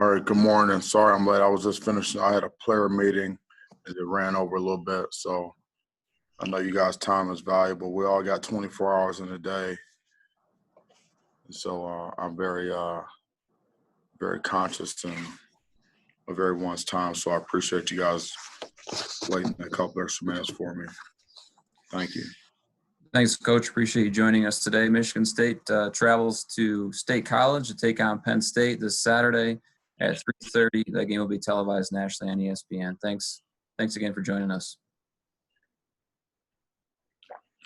All right, good morning. Sorry I'm late. I was just finishing. I had a player meeting and it ran over a little bit. So I know you guys' time is valuable. We all got 24 hours in a day. So I'm very conscious of everyone's time. So I appreciate you guys waiting a couple extra minutes for me. Thank you. Thanks, Coach. Appreciate you joining us today. Michigan State travels to State College to take on Penn State this Saturday at 3:30. That game will be televised nationally on ESPN. Thanks again for joining us.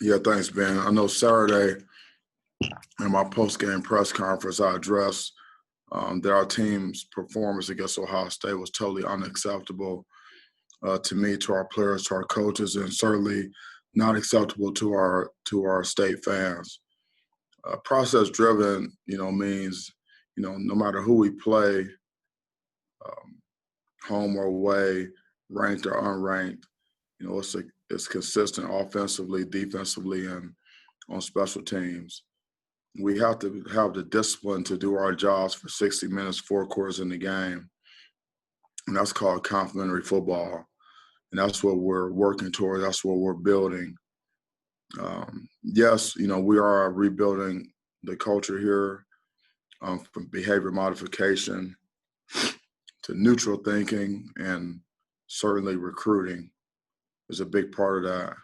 Yeah, thanks, Ben. I know Saturday in my post-game press conference, I addressed that our team's performance against Ohio State was totally unacceptable to me, to our players, to our coaches, and certainly not acceptable to our state fans. Process-driven, means, no matter who we play, home or away, ranked or unranked, it's consistent offensively, defensively, and on special teams. We have to have the discipline to do our jobs for 60 minutes, 4 quarters in the game, and that's called complementary football. And that's what we're working toward. That's what we're building. Yes, we are rebuilding the culture here, from behavior modification to neutral thinking, and certainly recruiting is a big part of that.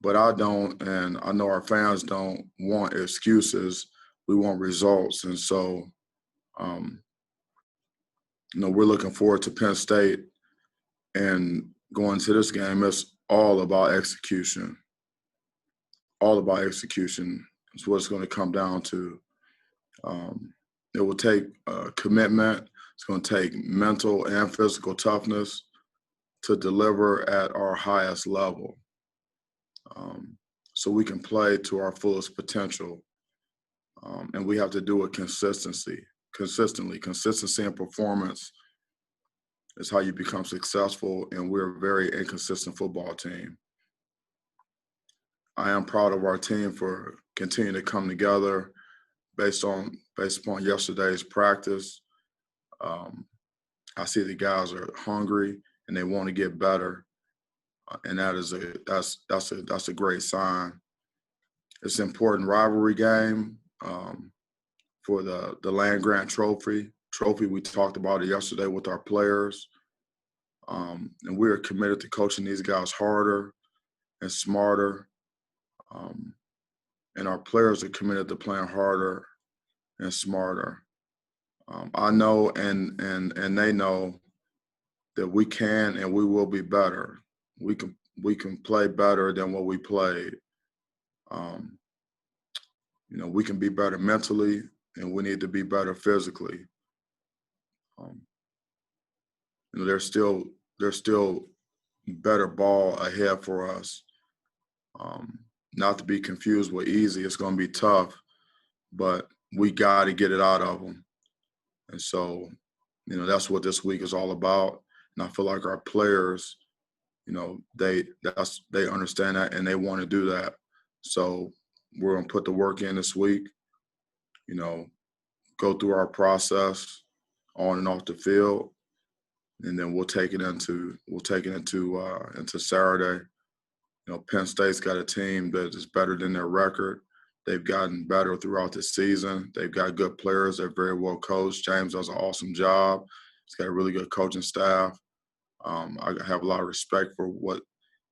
But I don't, and I know our fans don't want excuses. We want results. And so, we're looking forward to Penn State, and going to this game, it's all about execution. All about execution is what it's going to come down to. It will take commitment. It's going to take mental and physical toughness to deliver at our highest level, so we can play to our fullest potential. And we have to do it consistently. Consistency in performance is how you become successful, and we're a very inconsistent football team. I am proud of our team for continuing to come together based upon yesterday's practice. I see the guys are hungry and they want to get better, and that's a great sign. It's an important rivalry game for the land grant trophy. We talked about it yesterday with our players, and we are committed to coaching these guys harder and smarter. And our players are committed to playing harder and smarter. I know, and they know that we can and we will be better. We can play better than what we played. We can be better mentally, and we need to be better physically. There's still better ball ahead for us. Not to be confused with easy. It's going to be tough, but we got to get it out of them. And so, that's what this week is all about. And I feel like our players, they understand that and they want to do that. So we're going to put the work in this week, go through our process on and off the field, and then we'll take it into Saturday. Penn State's got a team that is better than their record. They've gotten better throughout the season. They've got good players. They're very well coached. James does an awesome job. He's got a really good coaching staff. I have a lot of respect for what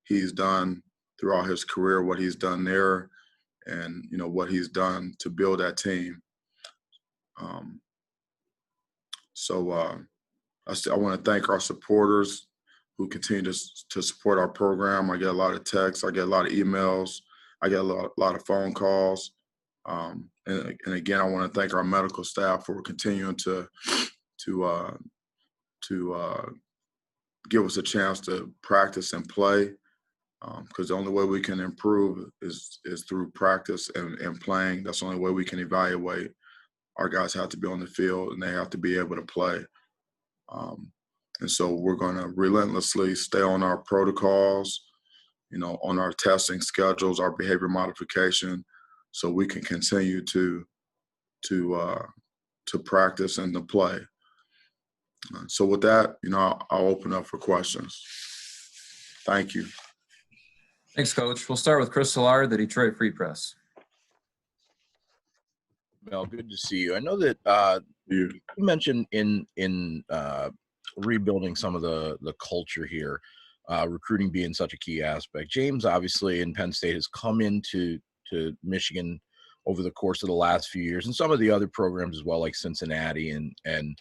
he's done throughout his career, what he's done there, and, what he's done to build that team. So I want to thank our supporters who continue to support our program. I get a lot of texts. I get a lot of emails. I get a lot of phone calls. And again, I want to thank our medical staff for continuing to give us a chance to practice and play, because the only way we can improve is through practice and playing. That's the only way we can evaluate. Our guys have to be on the field and they have to be able to play. And so we're going to relentlessly stay on our protocols, on our testing schedules, our behavior modification, so we can continue to practice and to play. So with that, I'll open up for questions. Thank you. Thanks, Coach. We'll start with Chris Solar, the Detroit Free Press. Mel, good to see you. I know that You. you mentioned in rebuilding some of the culture here, recruiting being such a key aspect. James, obviously, in Penn State has come into Michigan over the course of the last few years, and some of the other programs as well, like Cincinnati and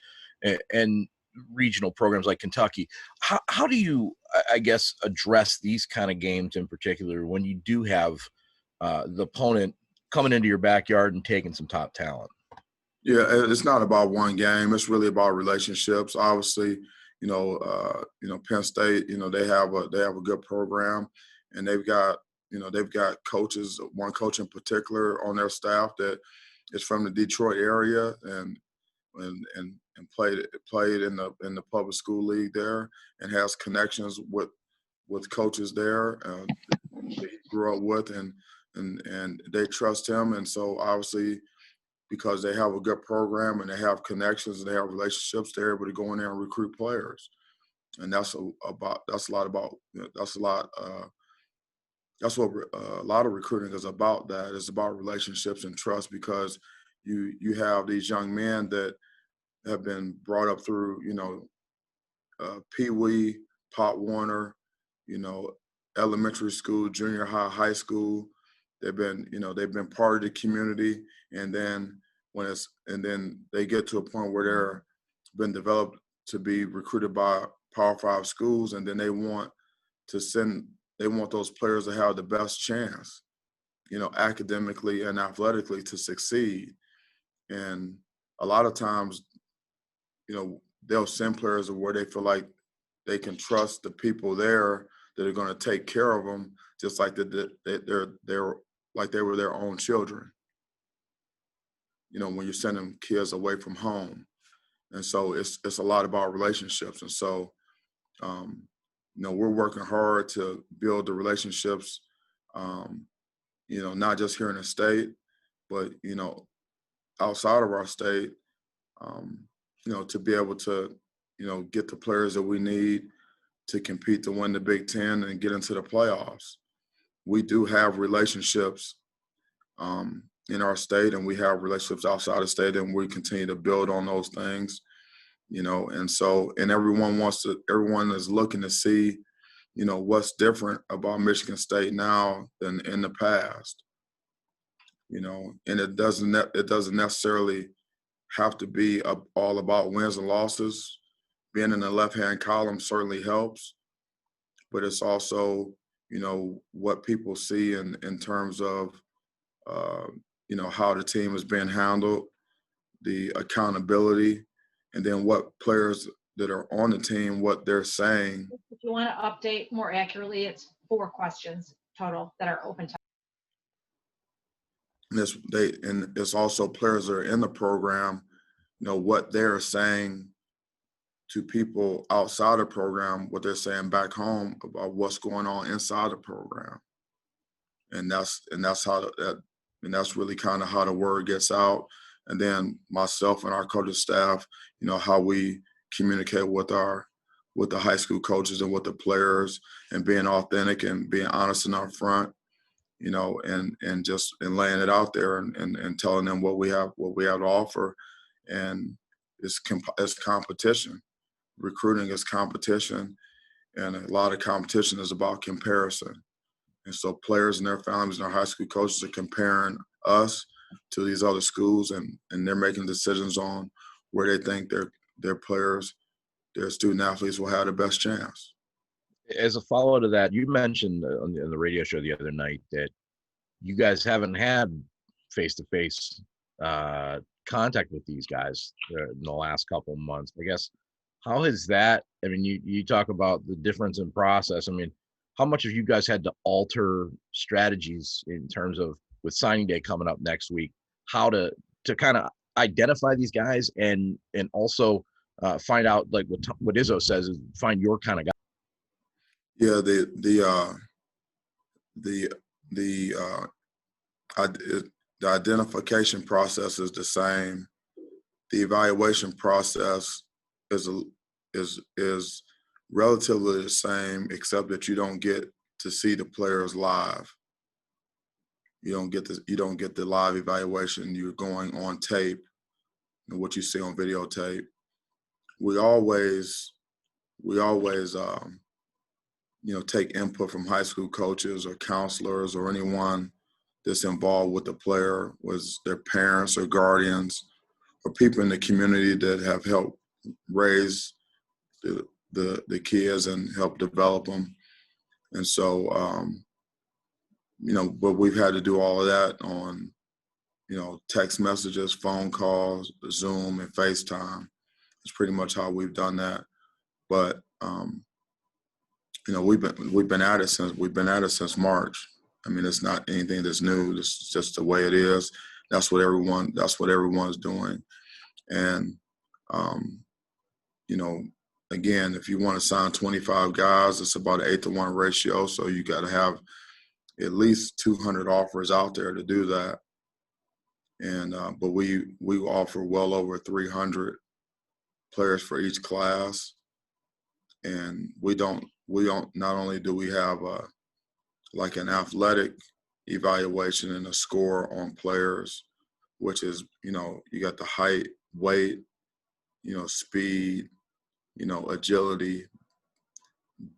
regional programs like Kentucky. How do you, I guess, address these kind of games in particular when you do have the opponent coming into your backyard and taking some top talent? Yeah, it's not about one game. It's really about relationships. Obviously, Penn State, they have a good program, and they've got coaches. One coach in particular on their staff that is from the Detroit area and played in the public school league there, and has connections with coaches there that he grew up with, and they trust him, and so obviously, because they have a good program and they have connections and they have relationships, they're able to go in there and recruit players. And that's what a lot of recruiting is about. That it's about relationships and trust, because you have these young men that have been brought up through Pee Wee, Pop Warner, elementary school, junior high, high school. They've been part of the community, and then they get to a point where they're been developed to be recruited by Power 5 schools, and then they want those players to have the best chance, academically and athletically, to succeed. And a lot of times, they'll send players where they feel like they can trust the people there that are going to take care of them, just like they're like they were their own children. When you're sending kids away from home, and so it's a lot about relationships. And so, we're working hard to build the relationships, not just here in the state, but outside of our state, to be able to, get the players that we need to compete to win the Big Ten and get into the playoffs. We do have relationships in our state, and we have relationships outside the state, and we continue to build on those things, and so, and everyone is looking to see, what's different about Michigan State now than in the past, and it doesn't necessarily have to be all about wins and losses. Being in the left-hand column certainly helps, but it's also, what people see in terms of, how the team is being handled, the accountability, and then what players that are on the team, what they're saying. If you want to update more accurately, it's 4 questions total that are open to. And it's also players that are in the program, what they're saying to people outside the program, what they're saying back home about what's going on inside the program. And that's really kind of how the word gets out. And then myself and our coaching staff, how we communicate with the high school coaches and with the players, and being authentic and being honest and upfront, and laying it out there and telling them what we have to offer. And it's competition. Recruiting is competition, and a lot of competition is about comparison. And so players and their families and our high school coaches are comparing us to these other schools, and they're making decisions on where they think their players, their student athletes will have the best chance. As a follow to that, you mentioned on the radio show the other night that you guys haven't had face-to-face contact with these guys in the last couple of months. I guess, how has that, I mean, you talk about the difference in process. I mean, how much have you guys had to alter strategies in terms of, with signing day coming up next week, how to kind of identify these guys and also find out, like what Izzo says, is find your kind of guy? Yeah, the identification process is the same. The evaluation process is is relatively the same, except that you don't get to see the players live. You don't get the live evaluation. You're going on tape and what you see on videotape. We always take input from high school coaches or counselors or anyone that's involved with the player, was their parents or guardians or people in the community that have helped raise the kids and help develop them. And so, but we've had to do all of that on, text messages, phone calls, Zoom, and FaceTime. It's pretty much how we've done that. But we've been at it since March. I mean, it's not anything that's new. It's just the way it is. That's what everyone's doing. And again, if you want to sign 25 guys, it's about an 8-to-1 ratio. So you got to have at least 200 offers out there to do that. And but we offer well over 300 players for each class. And we don't not only do we have like an athletic evaluation and a score on players, which is, you got the height, weight, speed, agility,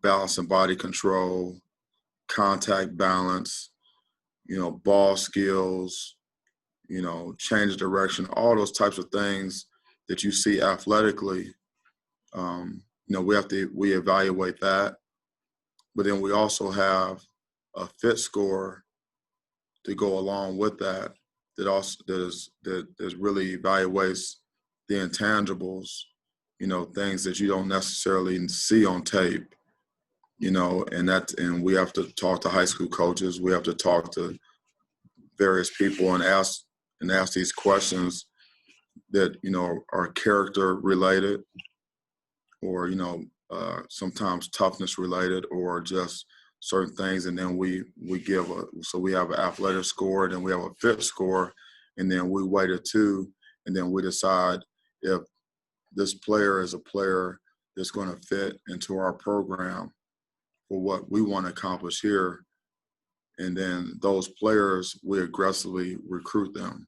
balance and body control, contact balance, ball skills, change of direction, all those types of things that you see athletically. We evaluate that, but then we also have a fit score to go along with that. That really evaluates the intangibles, things that you don't necessarily see on tape, and we have to talk to high school coaches. We have to talk to various people and ask these questions that, are character related, or, sometimes toughness related, or just certain things. And then we have an athletic score, and then we have a fit score, and then we weight it too. And then we decide if this player is a player that's going to fit into our program for what we want to accomplish here. And then those players, we aggressively recruit them,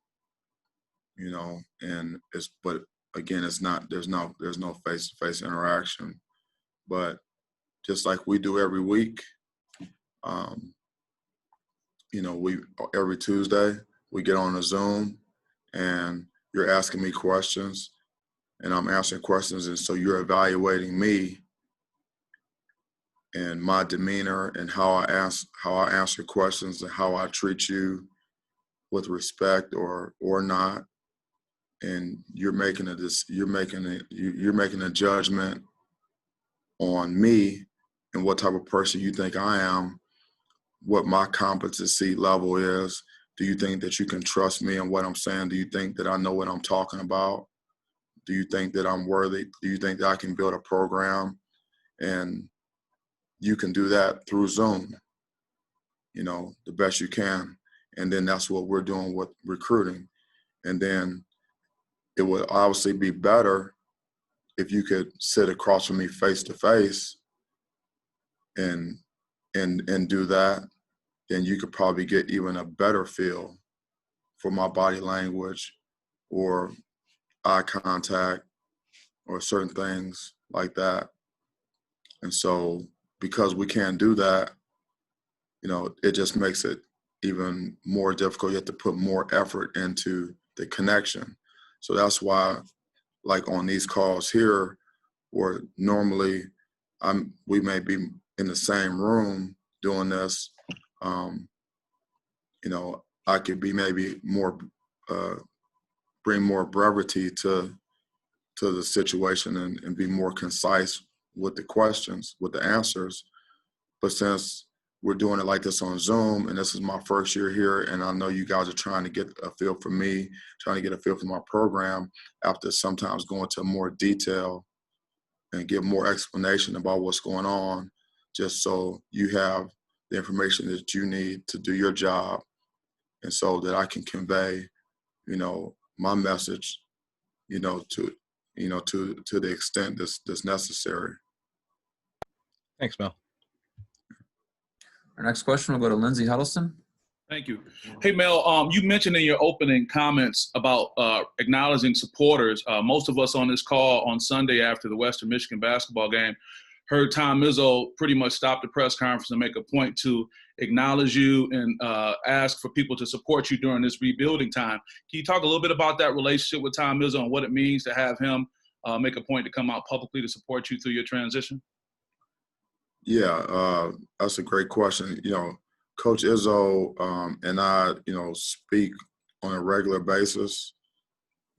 but again, there's no face-to-face interaction, but just like we do every week, every Tuesday we get on a Zoom and you're asking me questions and I'm answering questions. And so you're evaluating me and my demeanor and how I answer questions and how I treat you with respect or not. And you're making a judgment on me and what type of person you think I am, what my competency level is. Do you think that you can trust me and what I'm saying? Do you think that I know what I'm talking about? Do you think that I'm worthy? Do you think that I can build a program? And you can do that through Zoom, the best you can. And then that's what we're doing with recruiting. And then it would obviously be better if you could sit across from me face to face and do that. Then you could probably get even a better feel for my body language or eye contact or certain things like that. And so because we can't do that, it just makes it even more difficult. You have to put more effort into the connection. So that's why, like on these calls here, where normally we may be in the same room doing this, I could be maybe more, bring more brevity to the situation and be more concise with the questions, with the answers. But since we're doing it like this on Zoom, and this is my first year here, and I know you guys are trying to get a feel for me, trying to get a feel for my program, after sometimes going to more detail and give more explanation about what's going on, just so you have the information that you need to do your job, and so that I can convey, my message, to to the extent that's necessary. Thanks, Mel. Our next question will go to Lindsey Huddleston. Thank you. Hey, Mel, you mentioned in your opening comments about acknowledging supporters. Most of us on this call on Sunday after the Western Michigan basketball game heard Tom Izzo pretty much stop the press conference and make a point to acknowledge you and ask for people to support you during this rebuilding time. Can you talk a little bit about that relationship with Tom Izzo and what it means to have him make a point to come out publicly to support you through your transition? Yeah, that's a great question. Coach Izzo and I, speak on a regular basis.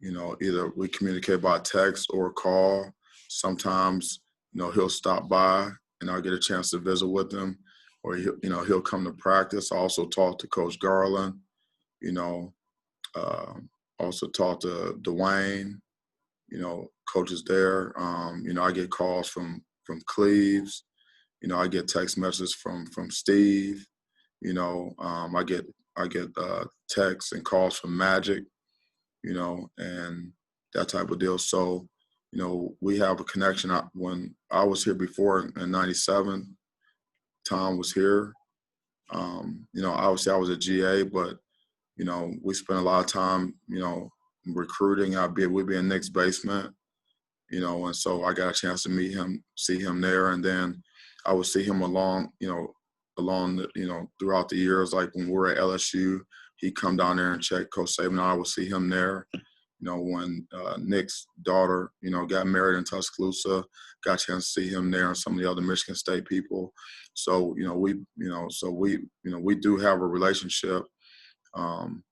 Either we communicate by text or call. Sometimes, he'll stop by and I'll get a chance to visit with him, or he'll come to practice. I also talk to Coach Garland. Also talk to Dwayne. Coaches there. I get calls from Cleves. I get text messages from Steve. I get texts and calls from Magic, and that type of deal. So, we have a connection. When I was here before in '97, Tom was here. Obviously I was a GA, but, we spent a lot of time, recruiting. We'd be in Nick's basement, and so I got a chance to meet him, see him there. And then I would see him throughout the years. Like when we were at LSU, he'd come down there and check Coach Saban. I would see him there. When Nick's daughter, got married in Tuscaloosa, got a chance to see him there, and some of the other Michigan State people. So, we do have a relationship, and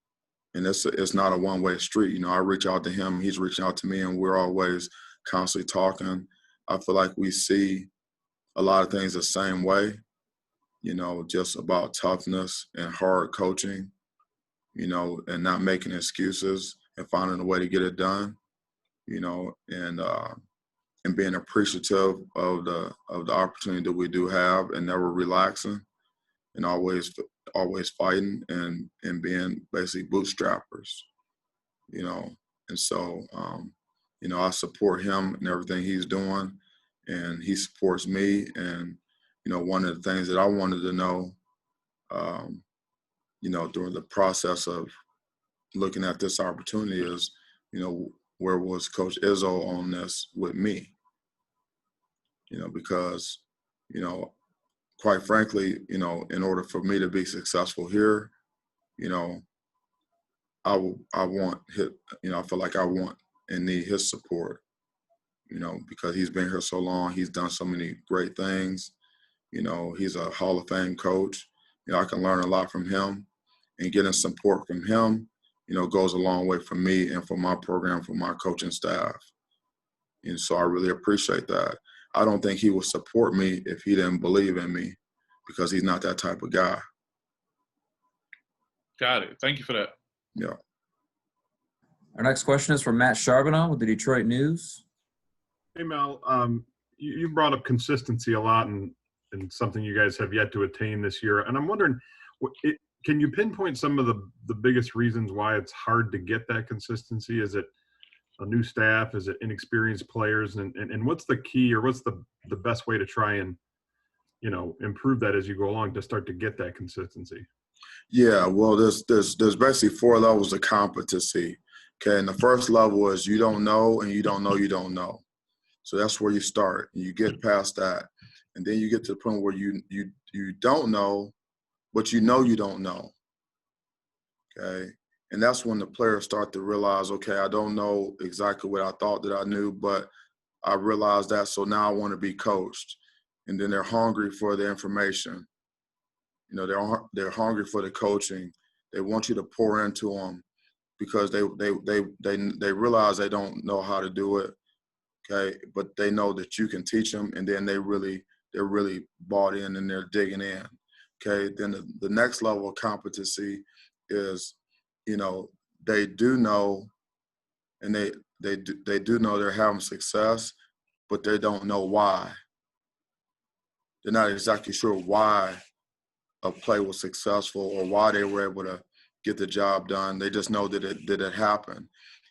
it's not a one-way street. I reach out to him, he's reaching out to me, and we're always constantly talking. I feel like we see a lot of things the same way, just about toughness and hard coaching, and not making excuses and finding a way to get it done, and being appreciative of the opportunity that we do have, and never relaxing, and always fighting and being basically bootstrappers, and so I support him and everything he's doing, and he supports me. And one of the things that I wanted to know, during the process of looking at this opportunity is, where was Coach Izzo on this with me? Because, quite frankly, in order for me to be successful here, I want his, I feel like I want and need his support, because he's been here so long. He's done so many great things. He's a Hall of Fame coach. I can learn a lot from him, and getting support from him, goes a long way for me and for my program, for my coaching staff. And so I really appreciate that. I don't think he would support me if he didn't believe in me, because he's not that type of guy. Got it. Thank you for that. Yeah. Our next question is from Matt Charbonneau with the Detroit News. Hey, Mel, you brought up consistency a lot, and something you guys have yet to attain this year. And I'm wondering, can you pinpoint some of the biggest reasons why it's hard to get that consistency? Is it a new staff? Is it inexperienced players? And what's the key, or what's the best way to try and, improve that as you go along to start to get that consistency? Yeah, well, there's basically 4 levels of competency. Okay, and the first level is you don't know, and you don't know you don't know. So that's where you start, and you get past that, and then you get to the point where you don't know, but you don't know. Okay, and that's when the players start to realize, okay, I don't know exactly what I thought that I knew, but I realized that, so now I want to be coached. And then they're hungry for the information. They're hungry for the coaching. They want you to pour into them, because they realize they don't know how to do it. Okay, but they know that you can teach them, and then they're really bought in, and they're digging in. Okay, then the next level of competency is, they do know, and they do know they're having success, but they don't know why. They're not exactly sure why a play was successful or why they were able to get the job done. They just know that it happened.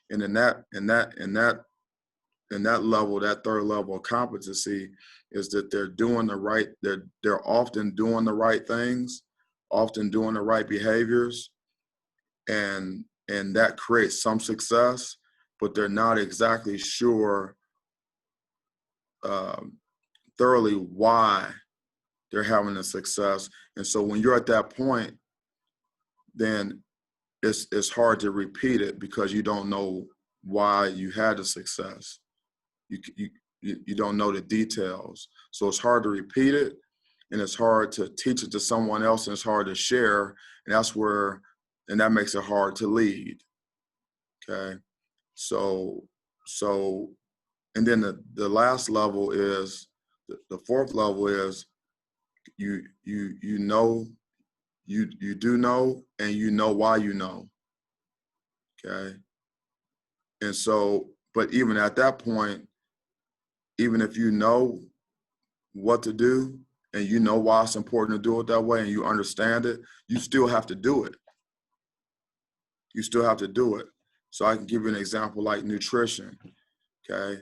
And in that and that level, that third level of competency, is that they're doing the right, they're often doing the right things, often doing the right behaviors, and that creates some success, but they're not exactly sure thoroughly why they're having a success. And so when you're at that point, then it's hard to repeat it because you don't know why you had the success. You don't know the details. So it's hard to repeat it, and it's hard to teach it to someone else, and it's hard to share. And that makes it hard to lead. Okay. So, and then the last level is, the fourth level is you do know, and you know why you know. Okay. And so, but even at that point, even if you know what to do and you know why it's important to do it that way and you understand it, you still have to do it. You still have to do it. So I can give you an example like nutrition. Okay.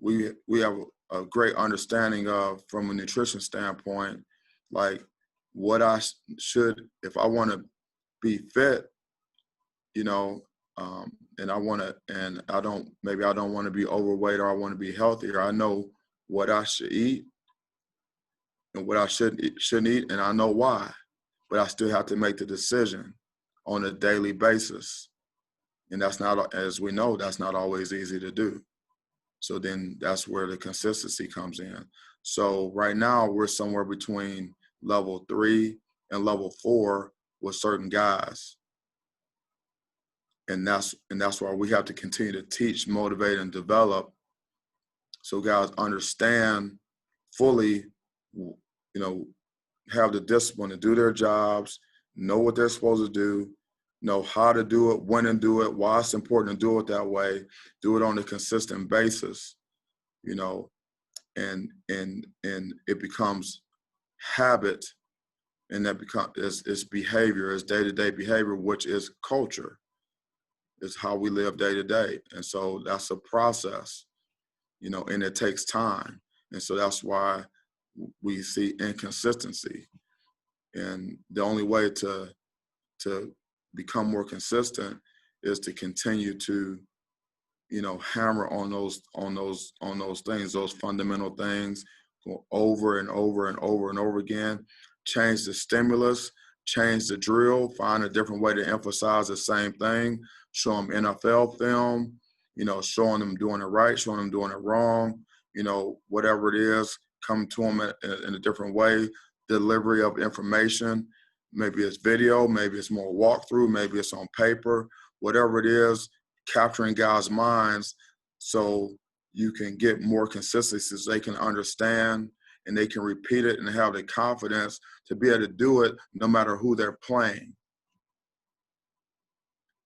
We have a great understanding of, from a nutrition standpoint, like what I should, if I want to be fit, you know, and I don't want to be overweight, or I want to be healthier. I know what I should eat and what I shouldn't eat, and I know why, but I still have to make the decision on a daily basis. And that's not, as we know, that's not always easy to do. So then that's where the consistency comes in. So right now we're somewhere between level 3 and level 4 with certain guys. And that's why we have to continue to teach, motivate, and develop, so guys understand fully, you know, have the discipline to do their jobs, know what they're supposed to do, know how to do it, when to do it, why it's important to do it that way, do it on a consistent basis, you know, and it becomes habit, and that becomes it's behavior, it's day-to-day behavior, which is culture. It's how we live day to day. And so that's a process, you know, and it takes time. And so that's why we see inconsistency. And the only way to become more consistent is to continue to, you know, hammer on those things, those fundamental things, go over and over and over and over again, change the stimulus, change the drill, find a different way to emphasize the same thing, show them NFL film, you know, showing them doing it right, showing them doing it wrong, you know, whatever it is, come to them in a different way, delivery of information. Maybe it's video, maybe it's more walkthrough, maybe it's on paper, whatever it is, capturing guys' minds so you can get more consistency, so they can understand and they can repeat it and have the confidence to be able to do it no matter who they're playing,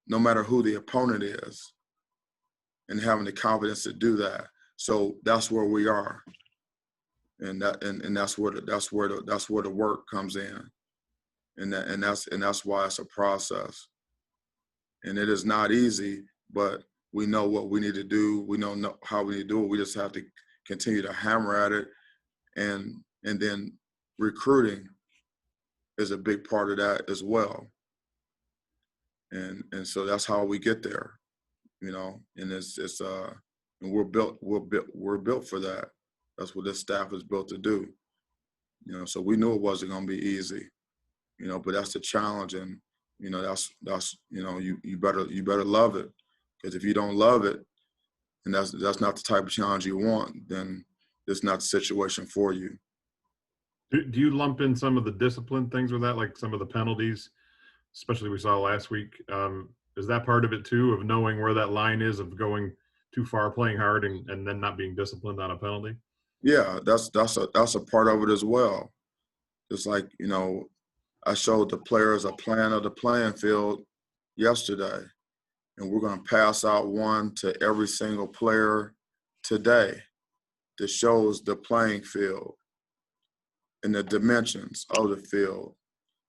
no matter who the opponent is, and having the confidence to do that. So that's where we are. And that's where the work comes in. And that's why it's a process. And it is not easy, but we know what we need to do. We know how we need to do it. We just have to continue to hammer at it. And then recruiting is a big part of that as well. And so that's how we get there, you know. And and we're built for that. That's what this staff is built to do, you know. So we knew it wasn't going to be easy, you know, but that's the challenge. And you know, that's you know, you better love it, because if you don't love it, and that's not the type of challenge you want, then it's not the situation for you. Do you lump in some of the discipline things with that, like some of the penalties, especially we saw last week? Is that part of it too, of knowing where that line is of going too far, playing hard, and then not being disciplined on a penalty? Yeah, that's a part of it as well. It's like, you know, I showed the players a plan of the playing field yesterday, and we're going to pass out one to every single player today that shows the playing field and the dimensions of the field.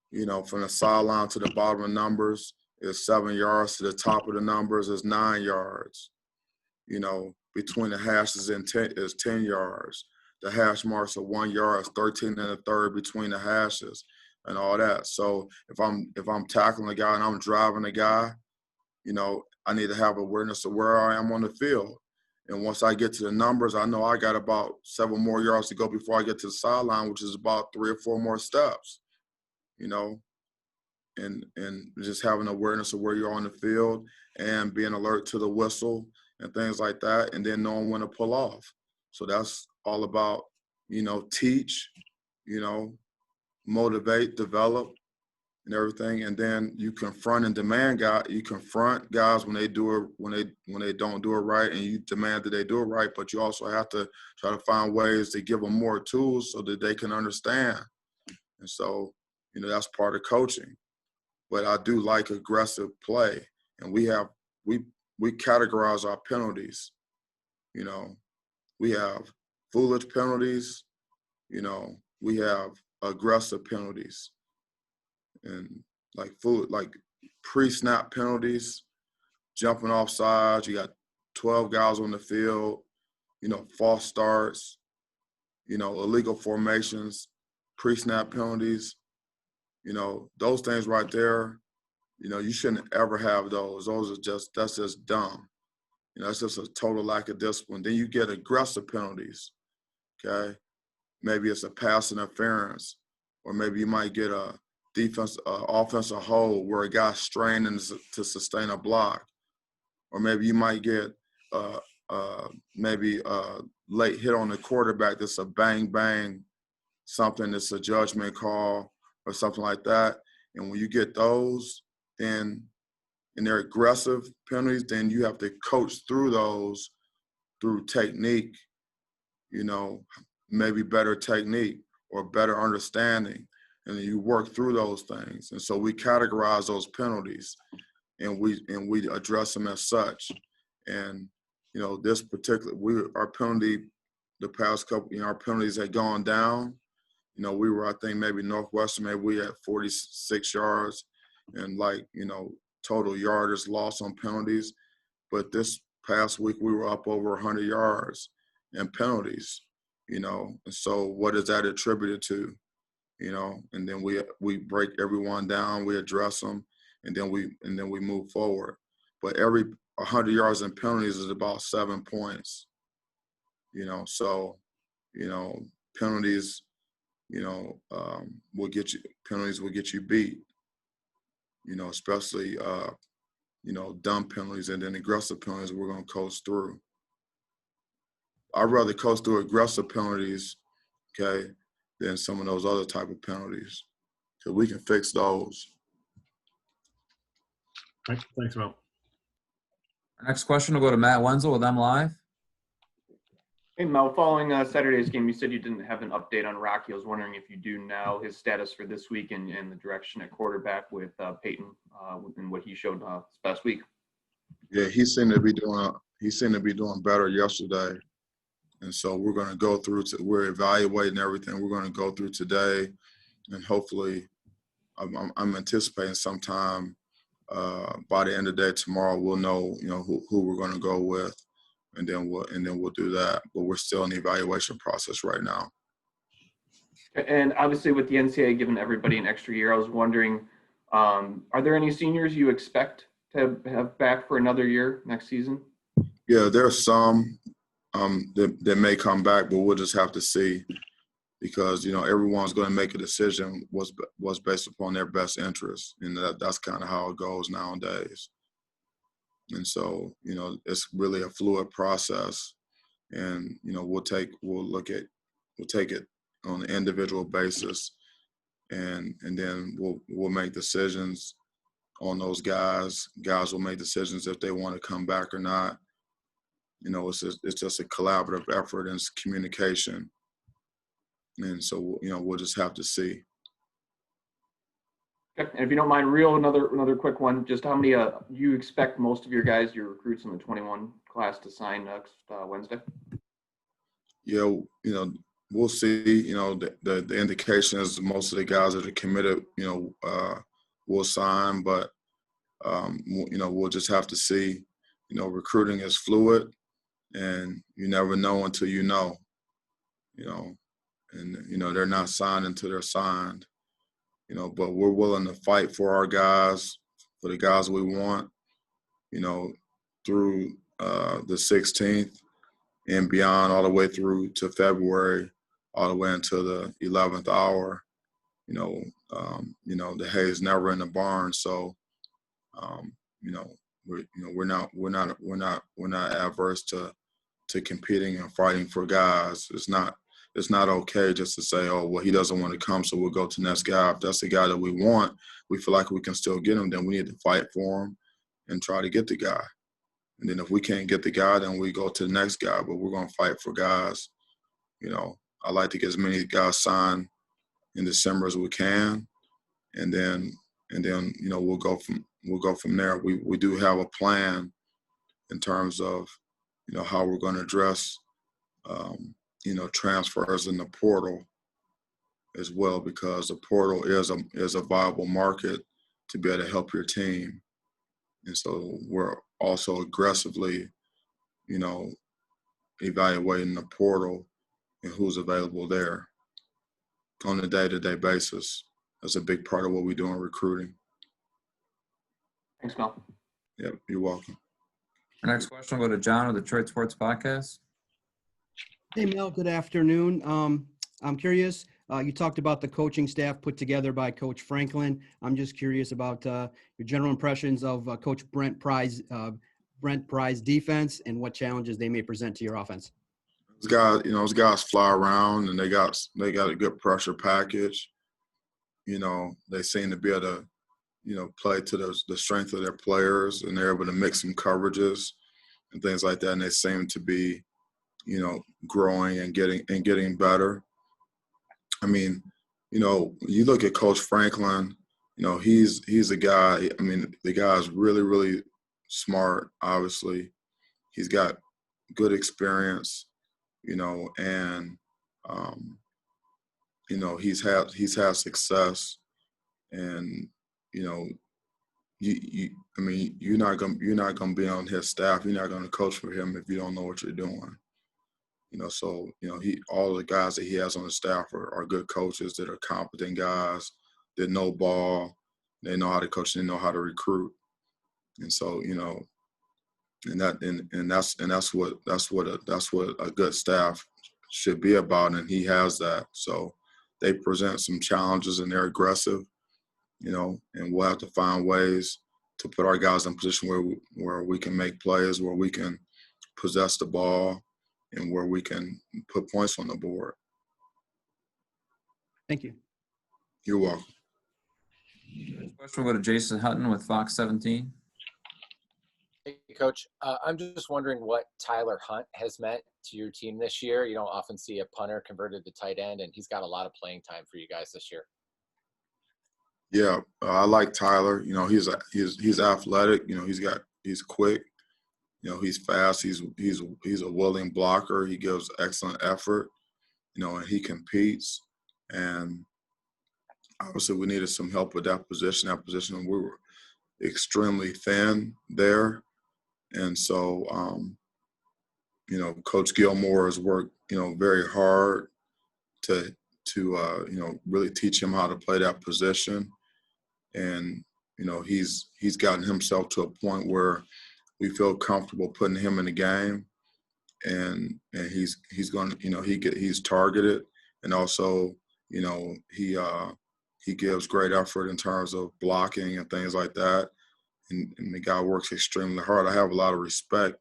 You know, from the sideline to the bottom of numbers is 7 yards, to the top of the numbers is 9 yards. You know, between the hashes is 10 yards. The hash marks of 1 yard is 13 and a third between the hashes and all that. So if I'm tackling a guy and I'm driving a guy, you know, I need to have awareness of where I am on the field. And once I get to the numbers, I know I got about 7 more yards to go before I get to the sideline, which is about 3 or 4 more steps, you know, and just having awareness of where you're on the field and being alert to the whistle and things like that, and then knowing when to pull off. So that's all about, you know, teach, you know, motivate, develop, and everything. And then you confront and demand guys. You confront guys when they do it, when they don't do it right, and you demand that they do it right. But you also have to try to find ways to give them more tools so that they can understand. And so, you know, that's part of coaching. But I do like aggressive play, and we categorize our penalties. You know, we have foolish penalties. You know, we have aggressive penalties, and like pre-snap penalties, jumping off sides. You got 12 guys on the field. You know, false starts. You know, illegal formations, pre-snap penalties. You know, those things right there, you know, you shouldn't ever have those. That's just dumb. You know, it's just a total lack of discipline. Then you get aggressive penalties, okay? Maybe it's a pass interference, or maybe you might get a offensive hold where a guy's straining to sustain a block. Or maybe you might get maybe a late hit on the quarterback that's a bang, something that's a judgment call or something like that. And when you get those, then and they're aggressive penalties, then you have to coach through those through technique, you know, maybe better technique or better understanding. And then you work through those things. And so we categorize those penalties and we address them as such. And, you know, this particular, our penalty, the past couple, you know, our penalties had gone down. You know, we were, I think, maybe Northwestern, maybe we had 46 yards and like, you know, total yardage loss on penalties. But this past week, we were up over 100 yards in penalties, you know. And so what is that attributed to, you know? And then we break everyone down, we address them, and then we move forward. But every 100 yards in penalties is about 7 points, you know. So, you know, penalties, you know, penalties will get you beat, you know, especially, you know, dumb penalties, and then aggressive penalties we're going to coast through. I'd rather coast through aggressive penalties, okay, than some of those other type of penalties, because we can fix those. Thanks, Mel. Our next question will go to Matt Wenzel with M Live. Hey, Mel, following Saturday's game, you said you didn't have an update on Rocky. I was wondering if you do now, his status for this week and the direction at quarterback with Peyton and what he showed this past week. Yeah, he seemed to be doing better yesterday. And so we're going to go through, we're evaluating everything. We're going to go through today, and hopefully I'm anticipating sometime by the end of the day tomorrow, we'll know, you know, who we're going to go with. And then we'll do that. But we're still in the evaluation process right now. And obviously with the NCAA giving everybody an extra year, I was wondering, are there any seniors you expect to have back for another year next season? Yeah, there's some that may come back, but we'll just have to see, because, you know, everyone's going to make a decision was based upon their best interest. And that's kind of how it goes nowadays. And so, you know, it's really a fluid process, and, you know, we'll take it on an individual basis, and then we'll make decisions on those guys. Guys will make decisions if they want to come back or not. You know, it's just a collaborative effort and it's communication. And so, you know, we'll just have to see. Okay. And if you don't mind, another quick one, just how many you expect most of your guys, your recruits in the 21 class to sign next Wednesday? Yeah, you know, we'll see. You know, the indication is most of the guys that are committed, you know, will sign, but, you know, we'll just have to see. You know, recruiting is fluid, and you never know until you know, and they're not signed until they're signed, but we're willing to fight for our guys, for the guys we want, through the 16th and beyond, all the way through to February, all the way until the 11th hour. The hay is never in the barn, so we're not adverse to competing and fighting for guys. It's not okay just to say, oh, well, he doesn't want to come, so we'll go to the next guy. If that's the guy that we want, we feel like we can still get him, then we need to fight for him and try to get the guy. And then if we can't get the guy, then we go to the next guy. But we're going to fight for guys. I like to get as many guys signed in December as we can, and then we'll go from there. We do have a plan in terms of how we're going to address transfers in the portal as well, because the portal is a viable market to be able to help your team. And so we're also aggressively, evaluating the portal and who's available there on a day-to-day basis. That's a big part of what we do in recruiting. Thanks, Mel. Yep, you're welcome. Our next question will go to John with the Detroit Sports Podcast. Hey, Mel, good afternoon. I'm curious, you talked about the coaching staff put together by Coach Franklin. I'm just curious about your general impressions of Coach Brent Pry's defense and what challenges they may present to your offense. Those guys fly around, and they got a good pressure package. They seem to be able to, play to the strength of their players, and they're able to mix some coverages and things like that. And they seem to be, growing and getting better. I mean, you look at Coach Franklin, he's a guy. I mean, the guy's really, really smart. Obviously, he's got good experience, and he's had success, and you're not gonna be on his staff. You're not gonna coach for him if you don't know what you're doing. All the guys that he has on the staff are good coaches that are competent guys that know ball. They know how to coach. They know how to recruit. And so, that's what a good staff should be about. And he has that. So they present some challenges, and they're aggressive, and we'll have to find ways to put our guys in a position where we can make plays, where we can possess the ball, and where we can put points on the board. Thank you. You're welcome. Question will go to Jason Hutton with Fox 17. Hey, Coach. I'm just wondering what Tyler Hunt has meant to your team this year. You don't often see a punter converted to tight end, and he's got a lot of playing time for you guys this year. Yeah, I like Tyler. He's athletic. He's quick. He's fast. He's a willing blocker. He gives excellent effort. And he competes. And obviously, we needed some help with that position. We were extremely thin there, and so Coach Gilmore has worked very hard to really teach him how to play that position. And he's gotten himself to a point where we feel comfortable putting him in the game, and he's going to he's targeted, and also he gives great effort in terms of blocking and things like that, and the guy works extremely hard. I have a lot of respect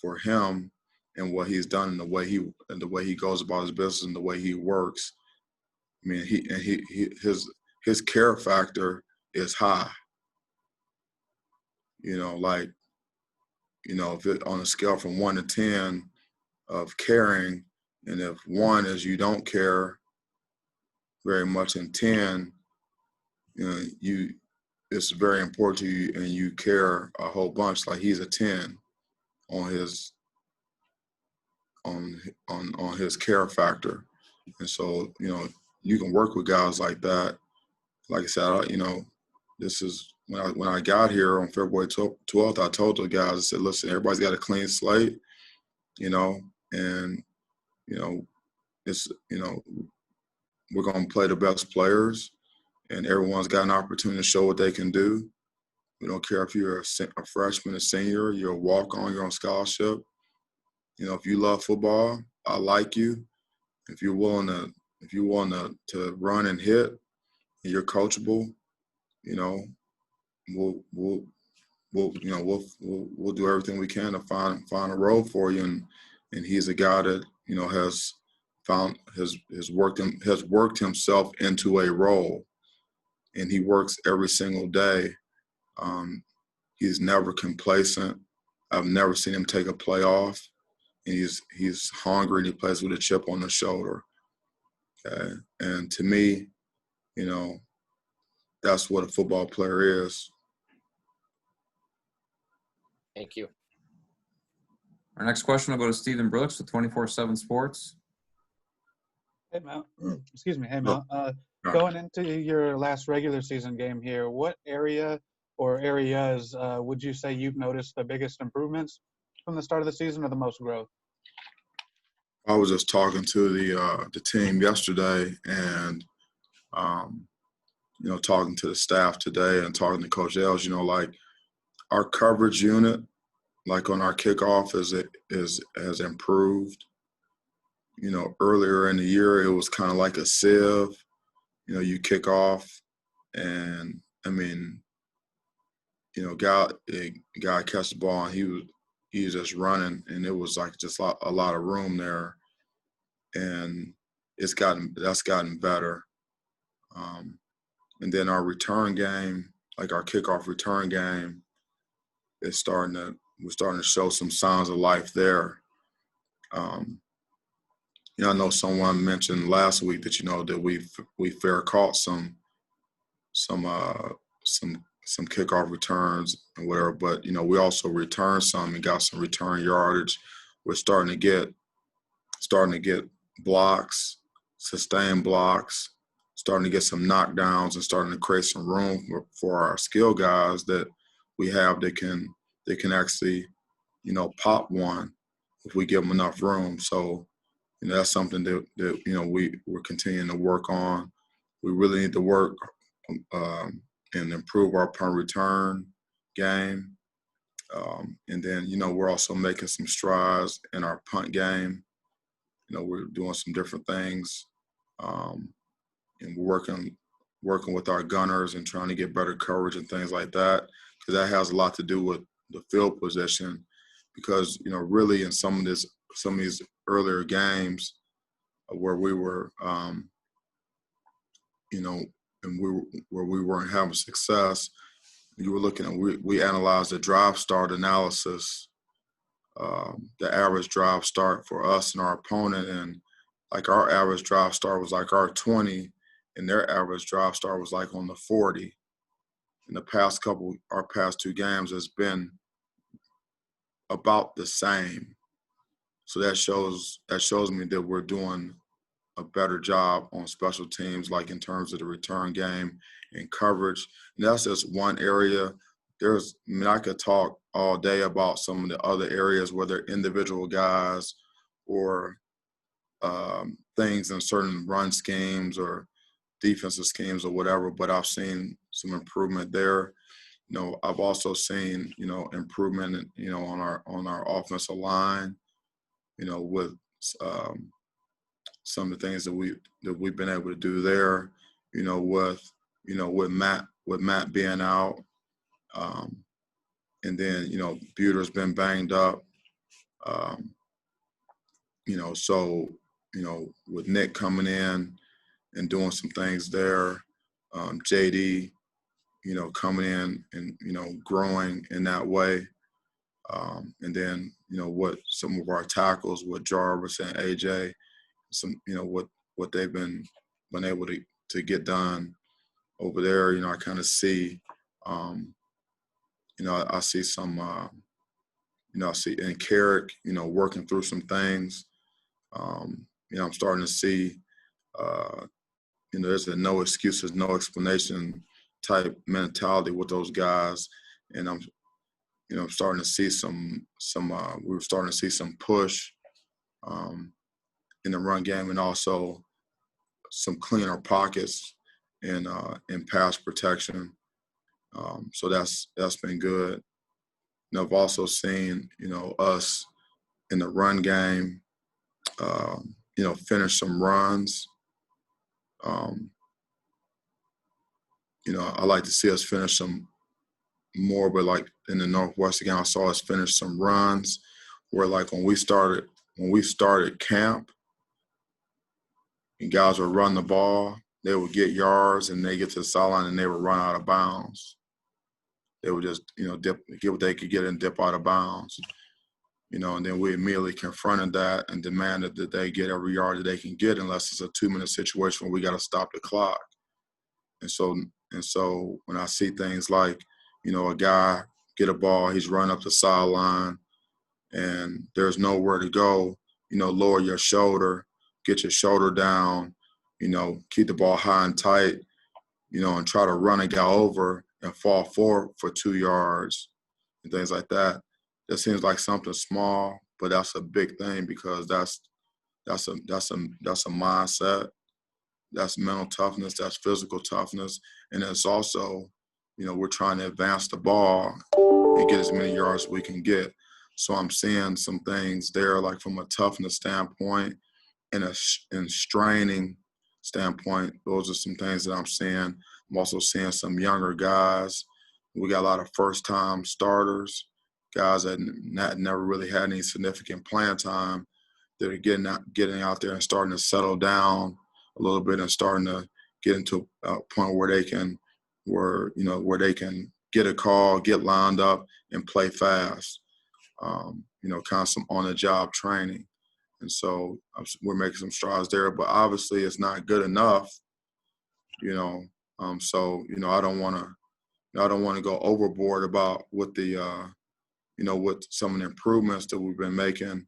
for him and what he's done, and the way he goes about his business and the way he works. I mean, his care factor is high. If it on a scale from 1 to 10 of caring, and if 1 is you don't care very much, and 10, it's very important to you and you care a whole bunch. Like, he's a 10 on his care factor. And so, you can work with guys like that. Like I said, this is when I got here on February 12th, I told the guys, I said, listen, everybody's got a clean slate, and it's we're going to play the best players, and everyone's got an opportunity to show what they can do. We don't care if you're a freshman, a senior, you're a walk-on, you're on scholarship. If you love football, I like you. If you're willing to run and hit, and you're coachable, we'll do everything we can to find a role for you. And he's a guy that has worked himself into a role, and he works every single day. He's never complacent. I've never seen him take a play off. And he's hungry, and he plays with a chip on his shoulder. Okay? And to me, that's what a football player is. Thank you. Our next question will go to Stephen Brooks with 24/7 Sports. Hey, Mel. Excuse me. Hey, Mel. Going into your last regular season game here, what area or areas would you say you've noticed the biggest improvements from the start of the season, or the most growth? I was just talking to the team yesterday, and talking to the staff today, and talking to Coach Els. Like our coverage unit, like on our kickoff, has improved. Earlier in the year, it was kind of like a sieve. You kick off, and guy catch the ball, and he was just running, and it was like just a lot of room there, and that's gotten better. And then our return game, like our kickoff return game, we're starting to show some signs of life there. I know someone mentioned last week that that we fair caught some kickoff returns and whatever, but we also returned some and got some return yardage. We're starting to get blocks, sustained blocks, starting to get some knockdowns, and starting to create some room for our skill guys that we have that can actually pop one if we give them enough room. So that's something that we're continuing to work on. We really need to work and improve our punt return game. And then, we're also making some strides in our punt game. We're doing some different things. And we're working with our gunners and trying to get better coverage and things like that, because that has a lot to do with the field position. Because, really in some of these earlier games where we were, where we weren't having success, you were looking at, we analyzed the drive start analysis, the average drive start for us and our opponent, and like our average drive start was like our 20, and their average drive start was like on the 40. In our past two games has been about the same. So that shows me that we're doing a better job on special teams, like in terms of the return game and coverage. And that's just one area. I could talk all day about some of the other areas, whether individual guys or things in certain run schemes or defensive schemes or whatever, but I've seen some improvement there. I've also seen, improvement, on our offensive line, with some of the things that we've been able to do there, with Matt being out, and then Buter's been banged up, so with Nick coming in and doing some things there, JD, coming in and growing in that way, and then what some of our tackles with Jarvis and AJ, some what they've been able to get done over there. I kind of see, I see some, I see in Carrick, working through some things. I'm starting to see, there's a no excuses, no explanation type mentality with those guys, and I'm starting to see we're starting to see some push in the run game, and also some cleaner pockets in pass protection. So that's been good. And I've also seen us in the run game, finish some runs. I like to see us finish some more, but like in the Northwest again, I saw us finish some runs where like when we started camp and guys would run the ball, they would get yards and they get to the sideline and they would run out of bounds. They would just, get what they could get and dip out of bounds. And then we immediately confronted that and demanded that they get every yard that they can get unless it's a 2-minute situation where we got to stop the clock. And so when I see things like, a guy get a ball, he's run up the sideline and there's nowhere to go, lower your shoulder, get your shoulder down, keep the ball high and tight, and try to run a guy over and fall forward for 2 yards and things like that. That seems like something small, but that's a big thing because that's a mindset. That's mental toughness. That's physical toughness. And it's also, we're trying to advance the ball and get as many yards as we can get. So I'm seeing some things there, like from a toughness standpoint and straining standpoint. Those are some things that I'm seeing. I'm also seeing some younger guys. We got a lot of first-time starters, guys that never really had any significant playing time that are getting out there and starting to settle down a little bit and starting to get into a point where they can get a call, get lined up, and play fast. Kind of some on-the-job training. And so we're making some strides there, but obviously it's not good enough. I don't want to go overboard about what with some of the improvements that we've been making.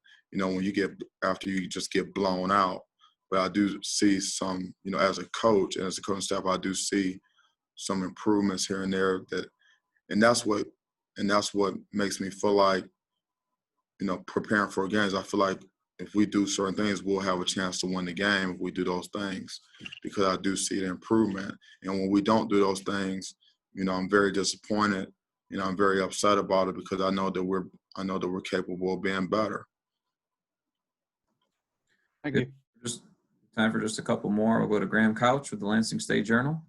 After you just get blown out. But I do see some, as a coach and as a coaching staff, I do see some improvements here and there and that's what makes me feel like, preparing for games. I feel like if we do certain things, we'll have a chance to win the game if we do those things, because I do see the improvement. And when we don't do those things, I'm very disappointed. I'm very upset about it because I know that we're capable of being better. Thank you. Just time for just a couple more. We'll go to Graham Couch with the Lansing State Journal.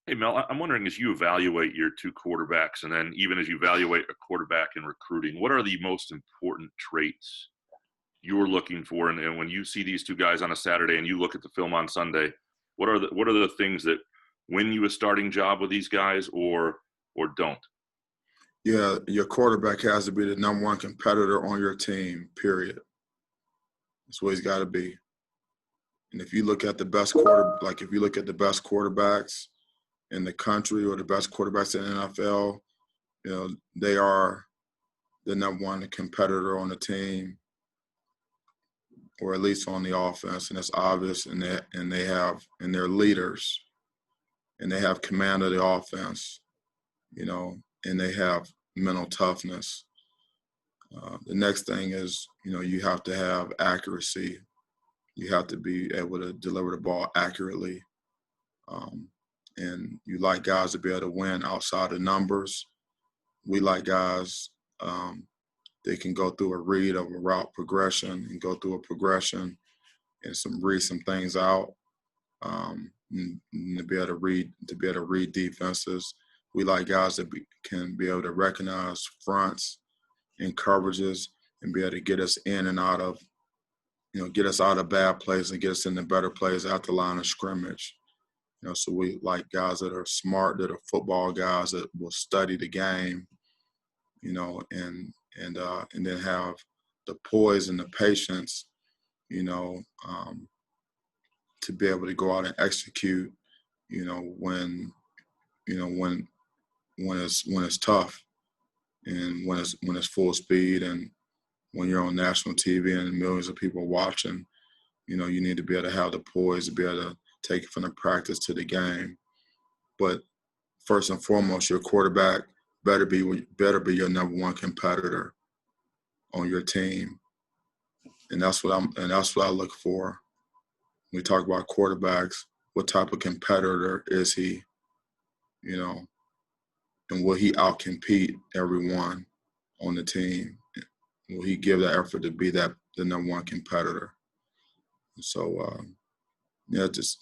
Hey, Mel, I'm wondering, as you evaluate your 2 quarterbacks, and then even as you evaluate a quarterback in recruiting, what are the most important traits you're looking for? And when you see these 2 guys on a Saturday and you look at the film on Sunday, what are the things that win you a starting job with these guys or don't? Yeah, your quarterback has to be the number 1 competitor on your team, period. That's what he's got to be. And if you look at the best quarterbacks in the country or the best quarterbacks in the NFL, they are the number 1 competitor on the team, or at least on the offense, and it's obvious. And they're leaders, and they have command of the offense, and they have mental toughness. The next thing is, you have to have accuracy. You have to be able to deliver the ball accurately. And you like guys to be able to win outside of numbers. We like guys that can go through a read of a route progression and go through a progression and read some things out, and to be able to read defenses. We like guys that can be able to recognize fronts and coverages and be able to get us in and out of, get us out of bad plays and get us into better plays at the line of scrimmage. So we like guys that are smart, that are football guys that will study the game, and then have the poise and the patience, to be able to go out and execute, when it's tough and when it's full speed, and when you're on national TV and millions of people watching, you need to be able to have the poise to be able to take it from the practice to the game. but first and foremost, your quarterback better be your number one competitor on your team, and that's what I look for. When we talk about quarterbacks, what type of competitor is he? You know, and will he outcompete everyone on the team? Will he give that effort to be the number one competitor? So, there's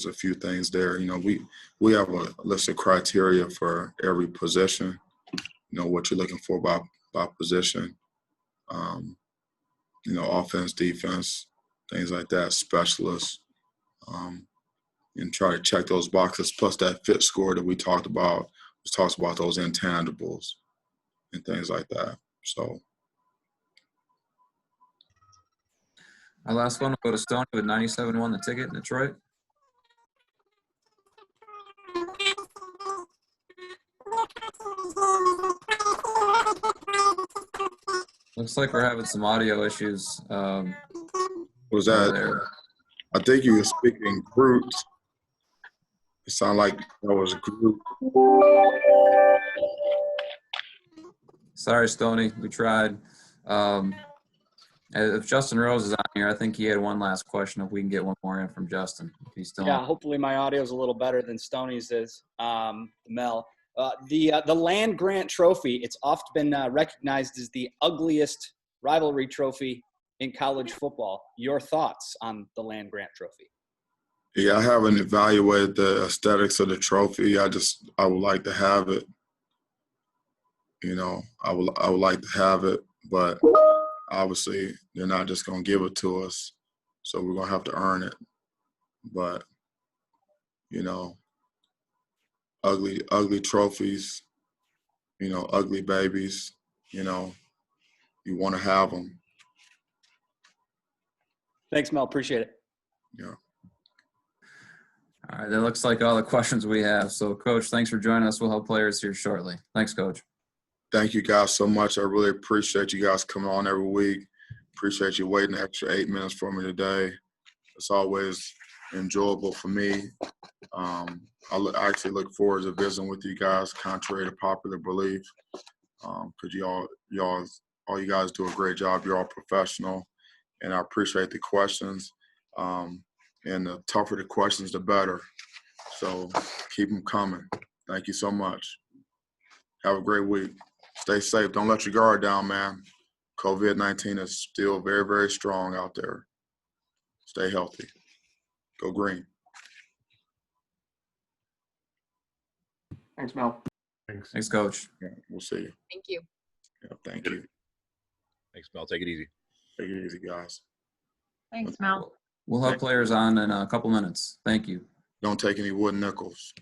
a few things there. We have a list of criteria for every position. What you're looking for by position. Offense, defense, things like that, specialists, and try to check those boxes. Plus that fit score that we talked about, which talks about those intangibles and things like that. So. Our last one will go to Stoney with 97-1 the ticket in Detroit. Looks like we're having some audio issues. Was that there? I think you were speaking Groot. It sounded like that was Groot. Sorry, Stoney. We tried. If Justin Rose is on here, I think he had one last question. If we can get one more in from Justin, if he's still Yeah, on. hopefully my audio is a little better than Stoney's is. Mel, the land grant trophy, it's often been recognized as the ugliest rivalry trophy in college football. Your thoughts on the land grant trophy? Yeah, I haven't evaluated the aesthetics of the trophy. I would like to have it. I would like to have it, but obviously they're not just going to give it to us, so we're going to have to earn it. But ugly trophies, ugly babies, you want to have them. Thanks, Mel. Appreciate it. Yeah. All right, that looks like all the questions we have. So, Coach, thanks for joining us. We'll have players here shortly. Thanks, Coach. Thank you guys so much. I really appreciate you guys coming on every week. Appreciate you waiting an extra 8 minutes for me today. It's always enjoyable for me. I actually look forward to visiting with you guys, contrary to popular belief, because all you guys do a great job. You're all professional, and I appreciate the questions. And the tougher the questions, the better. So keep them coming. Thank you so much. Have a great week. Stay safe. Don't let your guard down, man. COVID-19 is still very, very strong out there. Stay healthy. Go green. Thanks, Mel. Thanks, Coach. Yeah, we'll see you. Thank you. Yeah, thank you. Thanks, Mel. Take it easy. Take it easy, guys. Thanks, Mel. We'll have players on in a couple minutes. Thank you. Don't take any wooden nickels.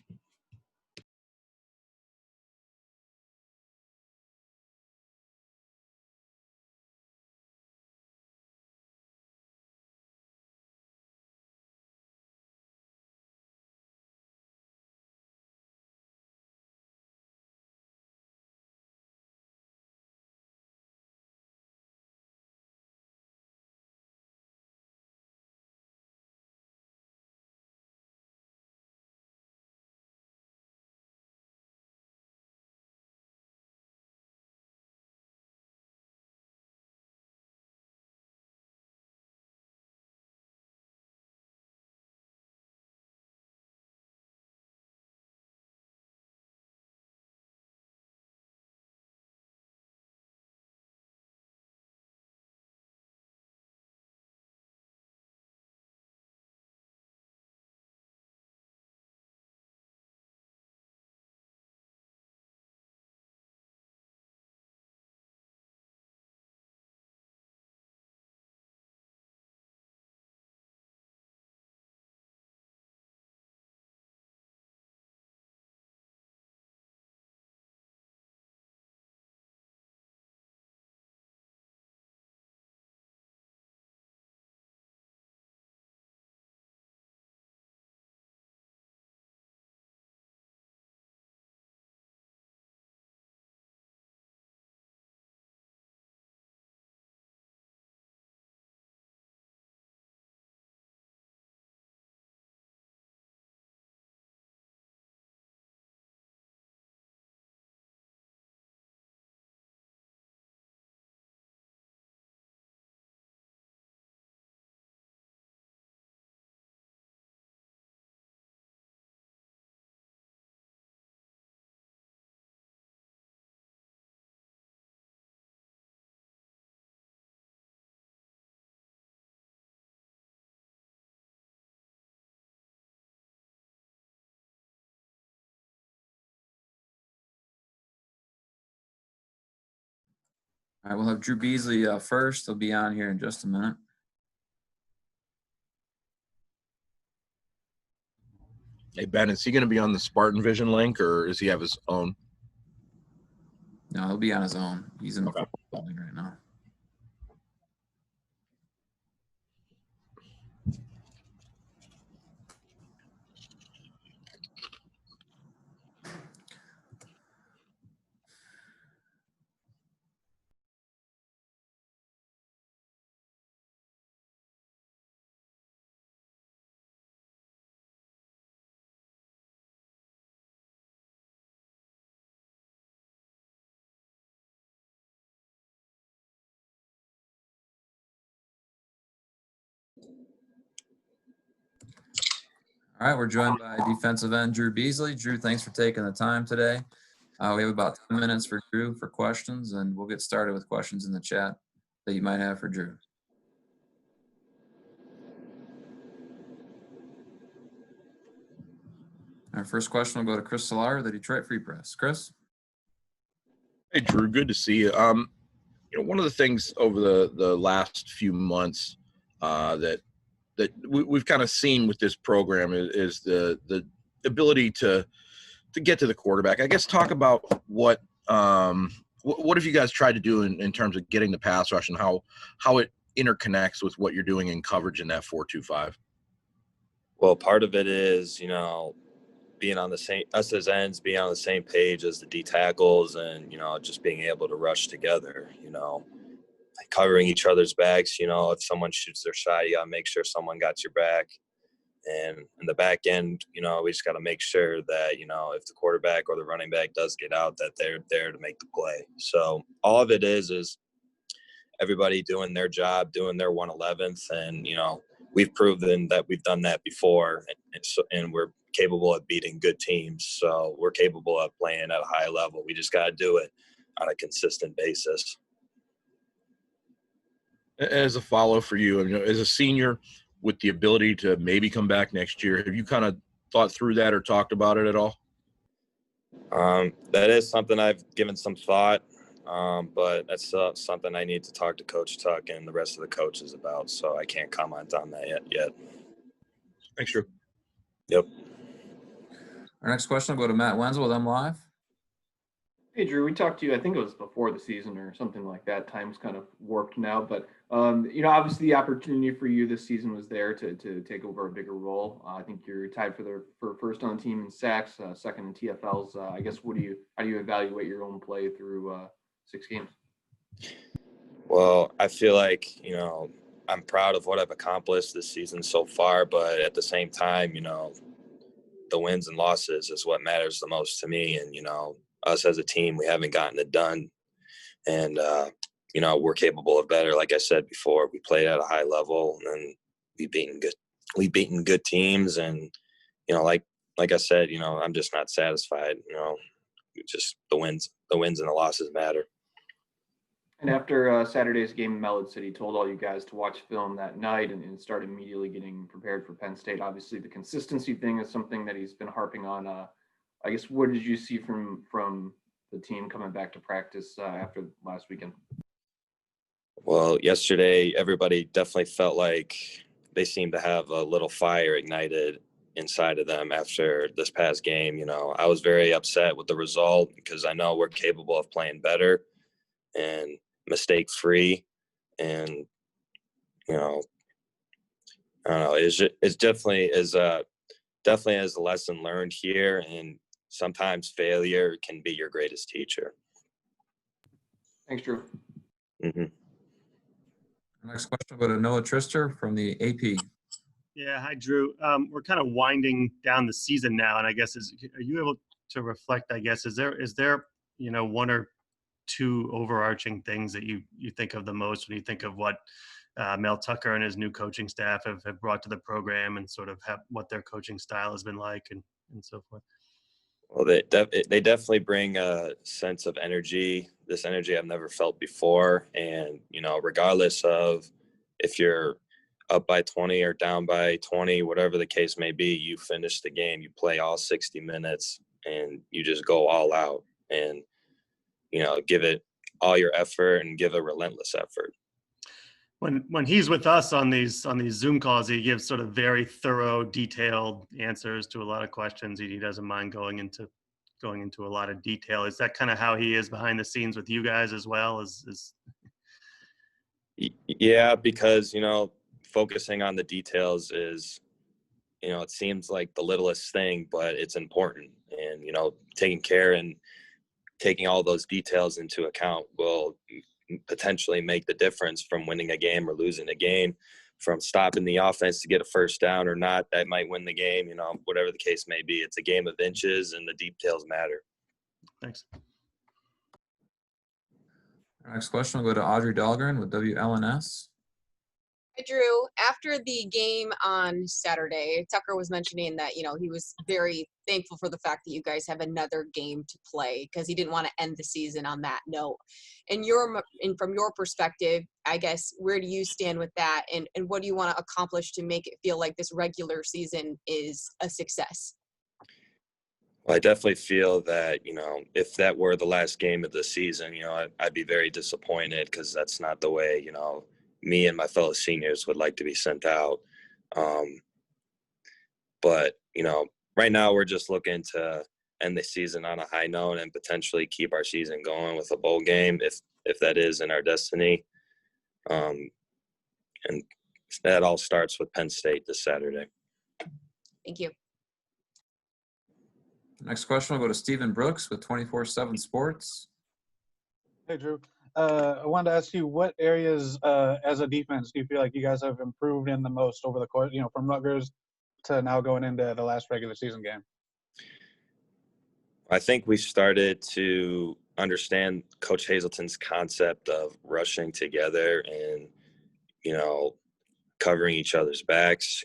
All right, we'll have Drew Beasley first. He'll be on here in just a minute. Hey, Ben, is he going to be on the Spartan Vision link, or does he have his own? No, he'll be on his own. He's in the Okay. building right now. All right, we're joined by defensive end Drew Beasley. Drew, thanks for taking the time today. We have about 10 minutes for Drew for questions, and we'll get started with questions in the chat that you might have for Drew. Our first question will go to Chris Solar, the Detroit Free Press. Chris? Hey, Drew, good to see you. One of the things over the last few months that we've kind of seen with this program is the ability to get to the quarterback. I guess talk about what have you guys tried to do in terms of getting the pass rush and how it interconnects with what you're doing in coverage in that 4-2-5? Well, part of it is, being on the same, us as ends, being on the same page as the D tackles and, just being able to rush together, covering each other's backs. If someone shoots their shot, you got to make sure someone got your back. And in the back end, we just got to make sure that, if the quarterback or the running back does get out, that they're there to make the play. So all of it is everybody doing their job, doing their 1/11th. And, we've proven that we've done that before, and we're capable of beating good teams. So we're capable of playing at a high level. We just got to do it on a consistent basis. As a follow for you, as a senior with the ability to maybe come back next year, have you kind of thought through that or talked about it at all? That is something I've given some thought, but that's something I need to talk to Coach Tuck and the rest of the coaches about. So I can't comment on that yet. Thanks, Drew. Yep. Our next question will go to Matt Wenzel with M Live. Hey, Drew, we talked to you, I think it was before the season or something like that. Time's kind of warped now, but, obviously the opportunity for you this season was there to take over a bigger role. I think you're tied for first on team in sacks, second in TFLs. I guess, how do you evaluate your own play through 6 games? Well, I feel like, I'm proud of what I've accomplished this season so far, but at the same time, the wins and losses is what matters the most to me. And, us as a team, we haven't gotten it done. And, we're capable of better. Like I said before, we played at a high level and we've beaten good teams. And, like I said, I'm just not satisfied. Just the wins and the losses matter. And after Saturday's game, Mel had said he told all you guys to watch film that night and start immediately getting prepared for Penn State. Obviously, the consistency thing is something that he's been harping on. I guess, what did you see from the team coming back to practice after last weekend? Well, yesterday, everybody definitely felt like they seemed to have a little fire ignited inside of them after this past game. I was very upset with the result because I know we're capable of playing better and mistake-free. And, I don't know, it's definitely is a lesson learned here. And sometimes failure can be your greatest teacher. Thanks, Drew. Mm-hmm. Next question will go to Noah Trister from the AP. Yeah, hi, Drew. We're kind of winding down the season now, and I guess are you able to reflect? I guess is there one or two overarching things that you think of the most when you think of what Mel Tucker and his new coaching staff have brought to the program and sort of what their coaching style has been like and so forth? Well, they definitely bring a sense of energy, this energy I've never felt before. And, regardless of if you're up by 20 or down by 20, whatever the case may be, you finish the game, you play all 60 minutes and you just go all out and, give it all your effort and give a relentless effort. When he's with us on these Zoom calls, he gives sort of very thorough, detailed answers to a lot of questions. He doesn't mind going into a lot of detail. Is that kind of how he is behind the scenes with you guys as well? Yeah, because, focusing on the details is, it seems like the littlest thing, but it's important. And, taking care and taking all those details into account will potentially make the difference from winning a game or losing a game, from stopping the offense to get a first down or not. That might win the game, whatever the case may be. It's a game of inches and the details matter. Thanks. Our next question will go to Audrey Dahlgren with WLNS. Hi, Drew. After the game on Saturday, Tucker was mentioning that, he was very thankful for the fact that you guys have another game to play because he didn't want to end the season on that note. And from your perspective, I guess, where do you stand with that? And what do you want to accomplish to make it feel like this regular season is a success? Well, I definitely feel that, if that were the last game of the season, I'd be very disappointed because that's not the way, me and my fellow seniors would like to be sent out. But, right now we're just looking to end the season on a high note and potentially keep our season going with a bowl game if that is in our destiny. And that all starts with Penn State this Saturday. Thank you. Next question will go to Stephen Brooks with 24/7 Sports. Hey, Drew. I wanted to ask you, what areas as a defense do you feel like you guys have improved in the most over the course, from Rutgers to now going into the last regular season game? I think we started to understand Coach Hazelton's concept of rushing together and, covering each other's backs.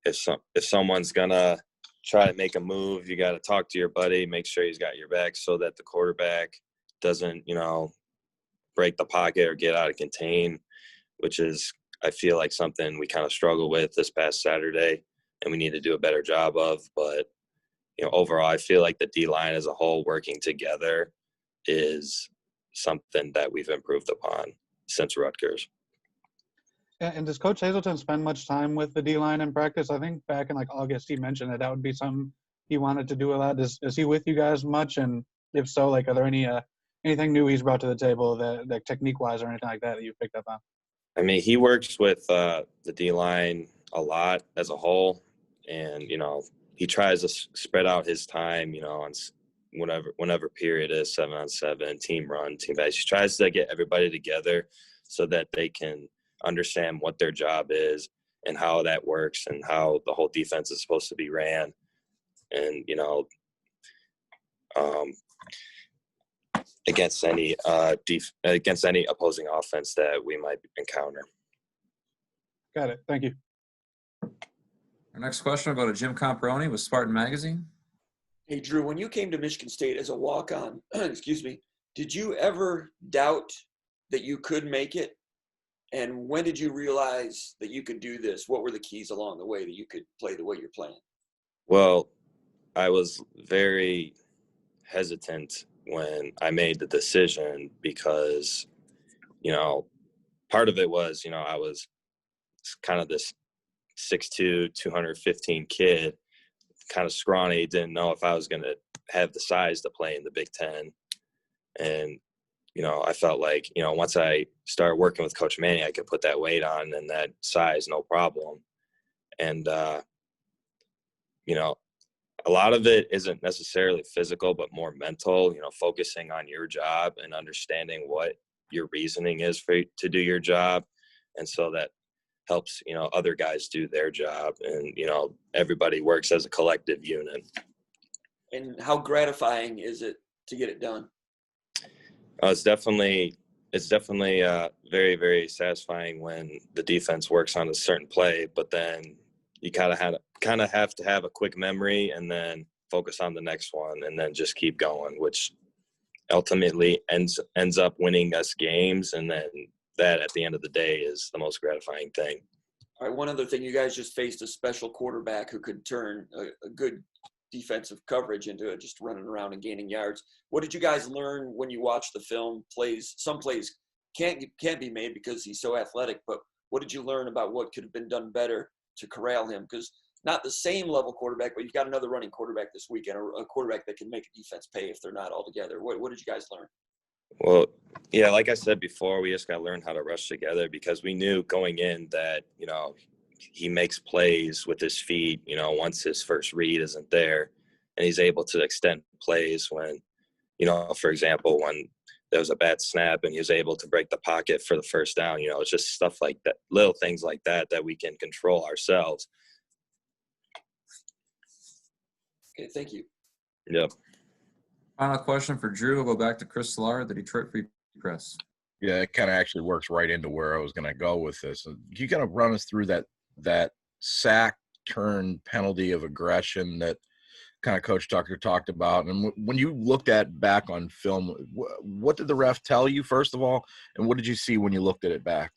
If someone's gonna try to make a move, you got to talk to your buddy, make sure he's got your back so that the quarterback doesn't, break the pocket or get out of contain, which is, I feel like, something we kind of struggled with this past Saturday and we need to do a better job of. But, overall, I feel like the D-line as a whole working together is something that we've improved upon since Rutgers. And does Coach Hazelton spend much time with the D-line in practice? I think back in August he mentioned that would be something he wanted to do a lot. Is he with you guys much? And if so, are there anything new he's brought to the table that technique-wise or anything like that you've picked up on? I mean, he works with the D-line a lot as a whole, and, he tries to spread out his time, on whenever period is 7-on-7, team run, team base. He tries to get everybody together so that they can understand what their job is and how that works and how the whole defense is supposed to be ran. And, against any opposing offense that we might encounter. Got it. Thank you. Our next question will go to Jim Comparoni with Spartan Magazine. Hey, Drew, when you came to Michigan State as a walk-on, did you ever doubt that you could make it? And when did you realize that you could do this? What were the keys along the way that you could play the way you're playing? Well, I was very hesitant when I made the decision because, part of it was, I was kind of this 6'2", 215 kid, kind of scrawny, didn't know if I was going to have the size to play in the Big Ten. And, I felt like, once I started working with Coach Manning, I could put that weight on and that size, no problem. And, a lot of it isn't necessarily physical, but more mental, focusing on your job and understanding what your reasoning is to do your job. And so that helps, other guys do their job and, everybody works as a collective unit. And how gratifying is it to get it done? It's definitely very, very satisfying when the defense works on a certain play, but then you kind of have to have a quick memory and then focus on the next one and then just keep going, which ultimately ends up winning us games. And then that at the end of the day is the most gratifying thing. All right. One other thing, you guys just faced a special quarterback who could turn a good defensive coverage into just running around and gaining yards. What did you guys learn when you watched the film? Some plays can't be made because he's so athletic, but what did you learn about what could have been done better to corral him? Because not the same level quarterback, but you've got another running quarterback this weekend, or a quarterback that can make a defense pay if they're not all together. What did you guys learn? Well, yeah, like I said before, we just got to learn how to rush together, because we knew going in that, he makes plays with his feet, once his first read isn't there, and he's able to extend plays when, for example, when there was a bad snap and he was able to break the pocket for the first down. It's just stuff like that, little things like that we can control ourselves. Okay, thank you. Yep. Final question for Drew. We'll go back to Chris Solar, the Detroit Free Press. Yeah, it kind of actually works right into where I was going to go with this. Can you kind of run us through that sack turn penalty of aggression that kind of Coach Tucker talked about? And when you looked at back on film, what did the ref tell you, first of all? And what did you see when you looked at it back?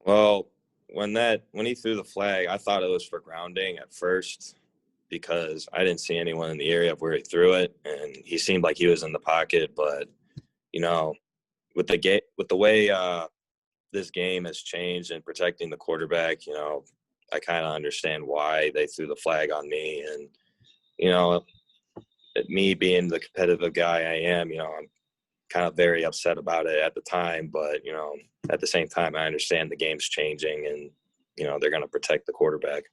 Well, when he threw the flag, I thought it was for grounding at first, because I didn't see anyone in the area of where he threw it, and he seemed like he was in the pocket. But with the way this game has changed in protecting the quarterback, I kind of understand why they threw the flag on me. And me being the competitive guy I am, I'm kind of very upset about it at the time. But at the same time, I understand the game's changing, and they're going to protect the quarterback.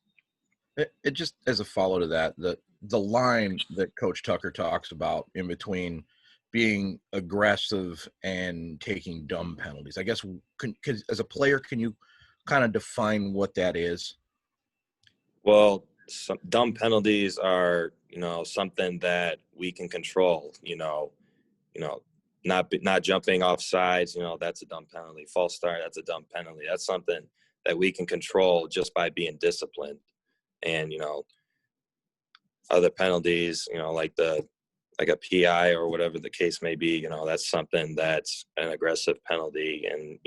It just, as a follow to that, the line that Coach Tucker talks about in between being aggressive and taking dumb penalties, I guess, as a player, can you kind of define what that is? Well, some dumb penalties are, something that we can control. Not jumping off sides, that's a dumb penalty. False start, that's a dumb penalty. That's something that we can control just by being disciplined. And other penalties, like a PI or whatever the case may be, that's something that's an aggressive penalty, and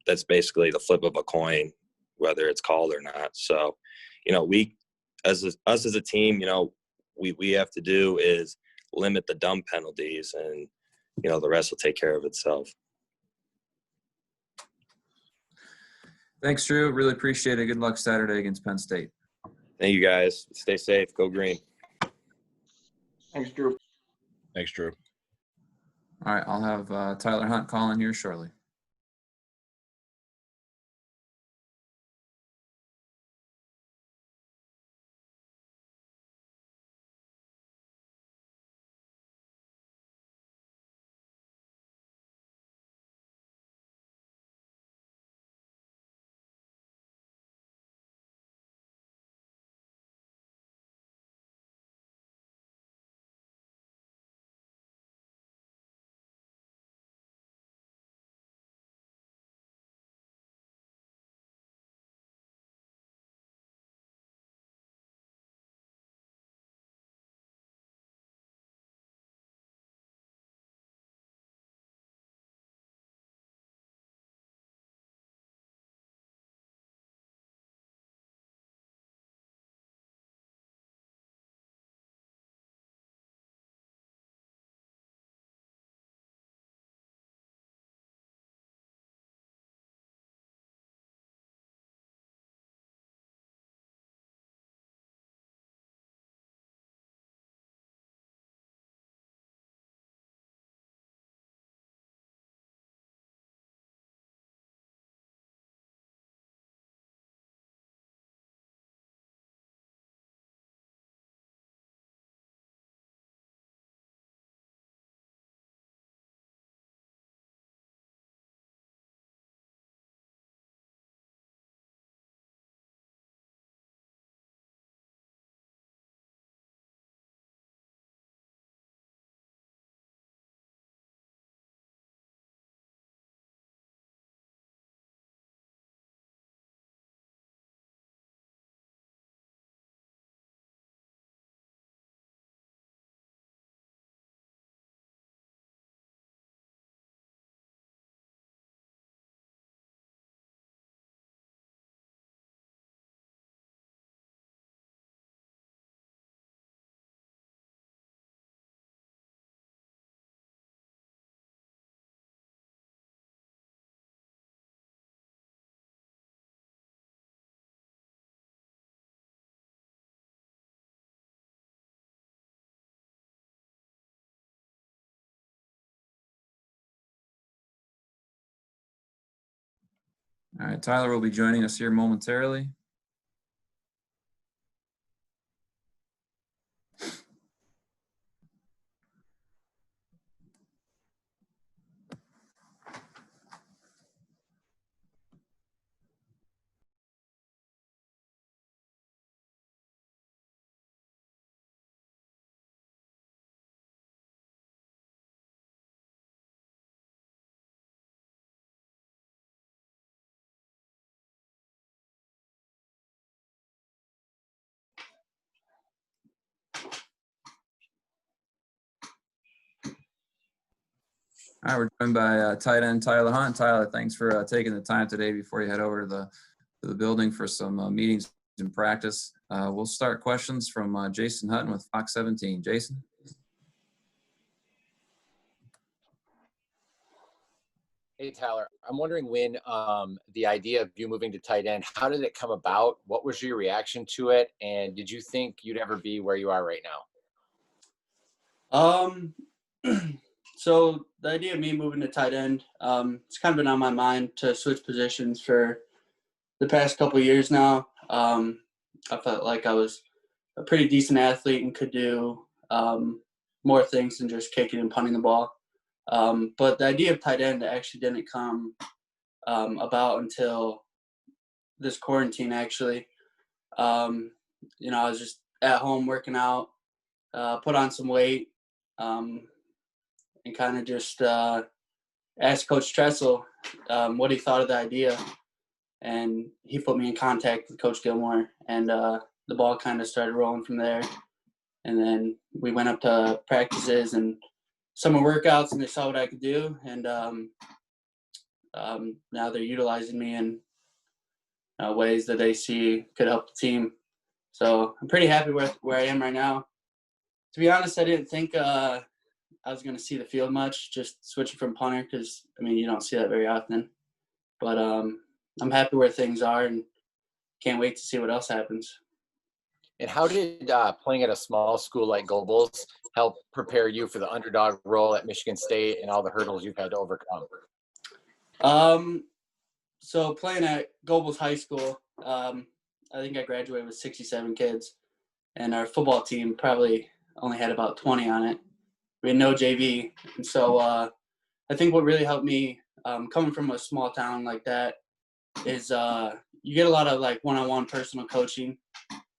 that's basically the flip of a coin, whether it's called or not. So we as a team, we have to do is limit the dumb penalties, and the rest will take care of itself. Thanks, Drew. Really appreciate it. Good luck Saturday against Penn State. Thank you, guys. Stay safe. Go green. Thanks, Drew. Thanks, Drew. All right, I'll have Tyler Hunt call in here shortly. All right, Tyler will be joining us here momentarily. All right, we're joined by tight end Tyler Hunt. Tyler, thanks for taking the time today before you head over to the building for some meetings and practice. We'll start questions from Jason Hutton with Fox 17. Jason? Hey, Tyler, I'm wondering when the idea of you moving to tight end, how did it come about? What was your reaction to it? And did you think you'd ever be where you are right now? So the idea of me moving to tight end, it's kind of been on my mind to switch positions for the past couple of years now. I felt like I was a pretty decent athlete and could do more things than just kicking and punting the ball. But the idea of tight end actually didn't come about until this quarantine, actually. I was just at home working out, put on some weight, and kind of just asked Coach Tressel what he thought of the idea. And he put me in contact with Coach Gilmore, and the ball kind of started rolling from there. And then we went up to practices and summer workouts, and they saw what I could do. And now they're utilizing me in ways that they see could help the team. So I'm pretty happy with where I am right now. To be honest, I didn't think I was going to see the field much, just switching from punter, because, you don't see that very often. But I'm happy where things are and can't wait to see what else happens. And how did playing at a small school like Gobles help prepare you for the underdog role at Michigan State and all the hurdles you've had to overcome? So playing at Gobles High School, I think I graduated with 67 kids, and our football team probably only had about 20 on it. We had no JV. And so I think what really helped me coming from a small town like that is you get a lot of one-on-one personal coaching.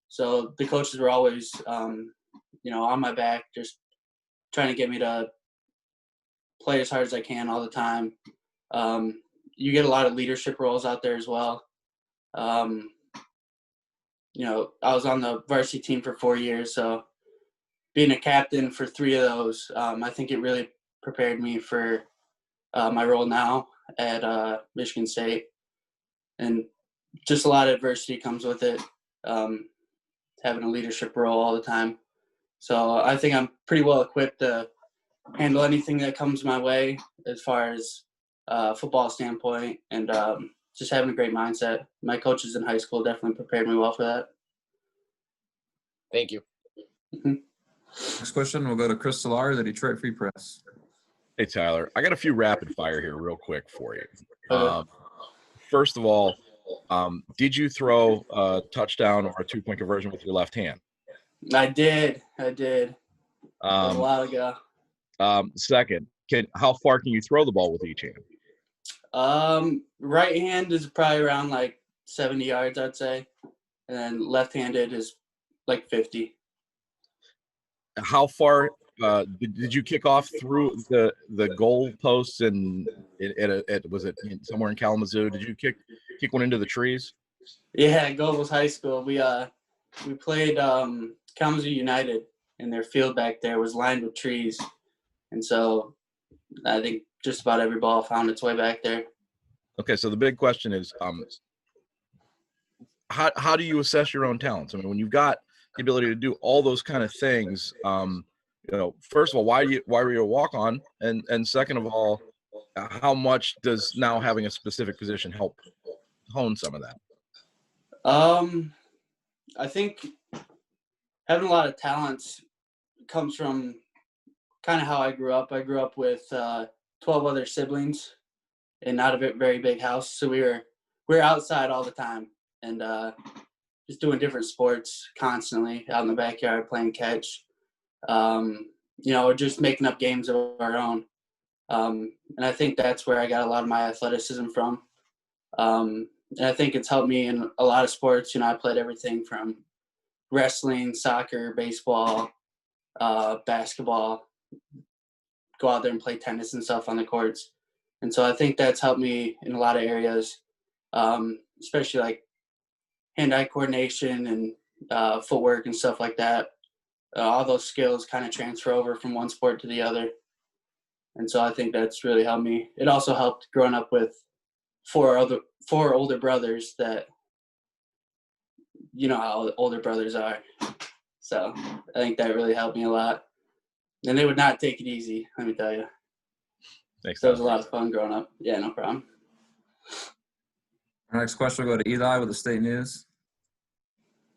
So the coaches were always, on my back, just trying to get me to play as hard as I can all the time. You get a lot of leadership roles out there as well. I was on the varsity team for 4 years, so being a captain for 3 of those, I think it really prepared me for my role now at Michigan State. And just a lot of adversity comes with it, having a leadership role all the time. So I think I'm pretty well equipped to handle anything that comes my way as far as football standpoint, and just having a great mindset. My coaches in high school definitely prepared me well for that. Thank you. Mm-hmm. Next question, we'll go to Chris Solar, the Detroit Free Press. Hey, Tyler, I got a few rapid fire here real quick for you. First of all, did you throw a touchdown or a 2-point conversion with your left hand? I did. That was a while ago. Second, how far can you throw the ball with each hand? Right hand is probably around 70 yards, I'd say. And then left-handed is 50. How far did you kick off through the goal posts and was it somewhere in Kalamazoo? Did you kick one into the trees? Yeah, Gobles High School. We played Kalamazoo United, and their field back there was lined with trees, and so I think just about every ball found its way back there. Okay, so the big question is, how do you assess your own talents? When you've got the ability to do all those kind of things, first of all, why were you a walk-on, and second of all, how much does now having a specific position help hone some of that? I think having a lot of talents comes from kind of how I grew up. I grew up with 12 other siblings and not a very big house. So we were we're outside all the time and just doing different sports constantly out in the backyard playing catch. Just making up games of our own. And I think that's where I got a lot of my athleticism from. And I think it's helped me in a lot of sports. I played everything from wrestling, soccer, baseball, basketball, go out there and play tennis and stuff on the courts. And so I think that's helped me in a lot of areas, especially like hand-eye coordination and footwork and stuff like that. All those skills kind of transfer over from one sport to the other. And so I think that's really helped me. It also helped growing up with four older brothers that, how older brothers are. So I think that really helped me a lot. And they would not take it easy, let me tell you. Thanks. So it was a lot of fun growing up. Yeah, no problem. Our next question will go to Eli with the State News.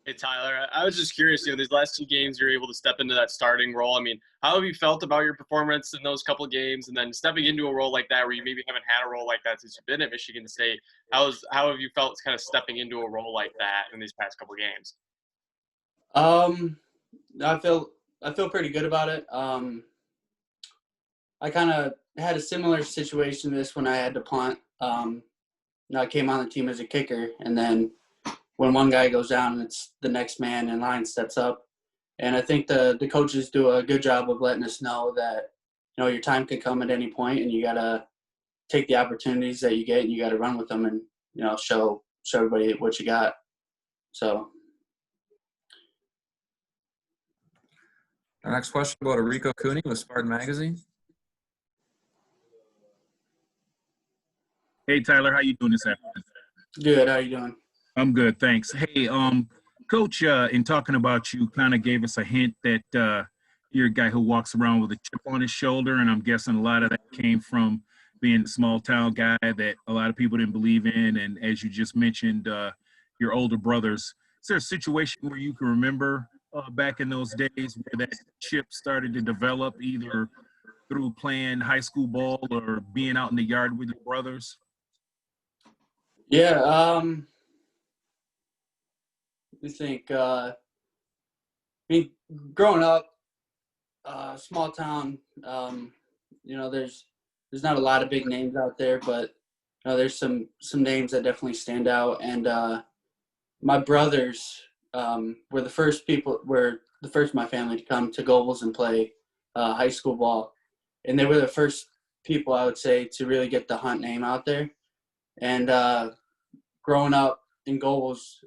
Hey, Tyler, I was just curious, these last 2 games, you're able to step into that starting role. I mean, how have you felt about your performance in those couple of games? And then stepping into a role like that where you maybe haven't had a role like that since you've been at Michigan State, how have you felt kind of stepping into a role like that in these past couple of games? I feel pretty good about it. I kind of had a similar situation to this when I had to punt. I came on the team as a kicker, and then when one guy goes down, it's the next man in line steps up. And I think the coaches do a good job of letting us know that, your time can come at any point, and you got to take the opportunities that you get, and you got to run with them and, show everybody what you got. So. Our next question will go to Rico Cooney with Spartan Magazine. Hey, Tyler, how you doing this afternoon? Good. How you doing? I'm good, thanks. Hey, Coach, in talking about you, kind of gave us a hint that you're a guy who walks around with a chip on his shoulder, and I'm guessing a lot of that came from being a small-town guy that a lot of people didn't believe in, and as you just mentioned, your older brothers. Is there a situation where you can remember back in those days where that chip started to develop either through playing high school ball or being out in the yard with your brothers? Yeah, I think, growing up, small town, there's not a lot of big names out there, but there's some names that definitely stand out. And my brothers were the first of my family to come to Gobles and play high school ball. And they were the first people, I would say, to really get the Hunt name out there. And growing up in Gobles,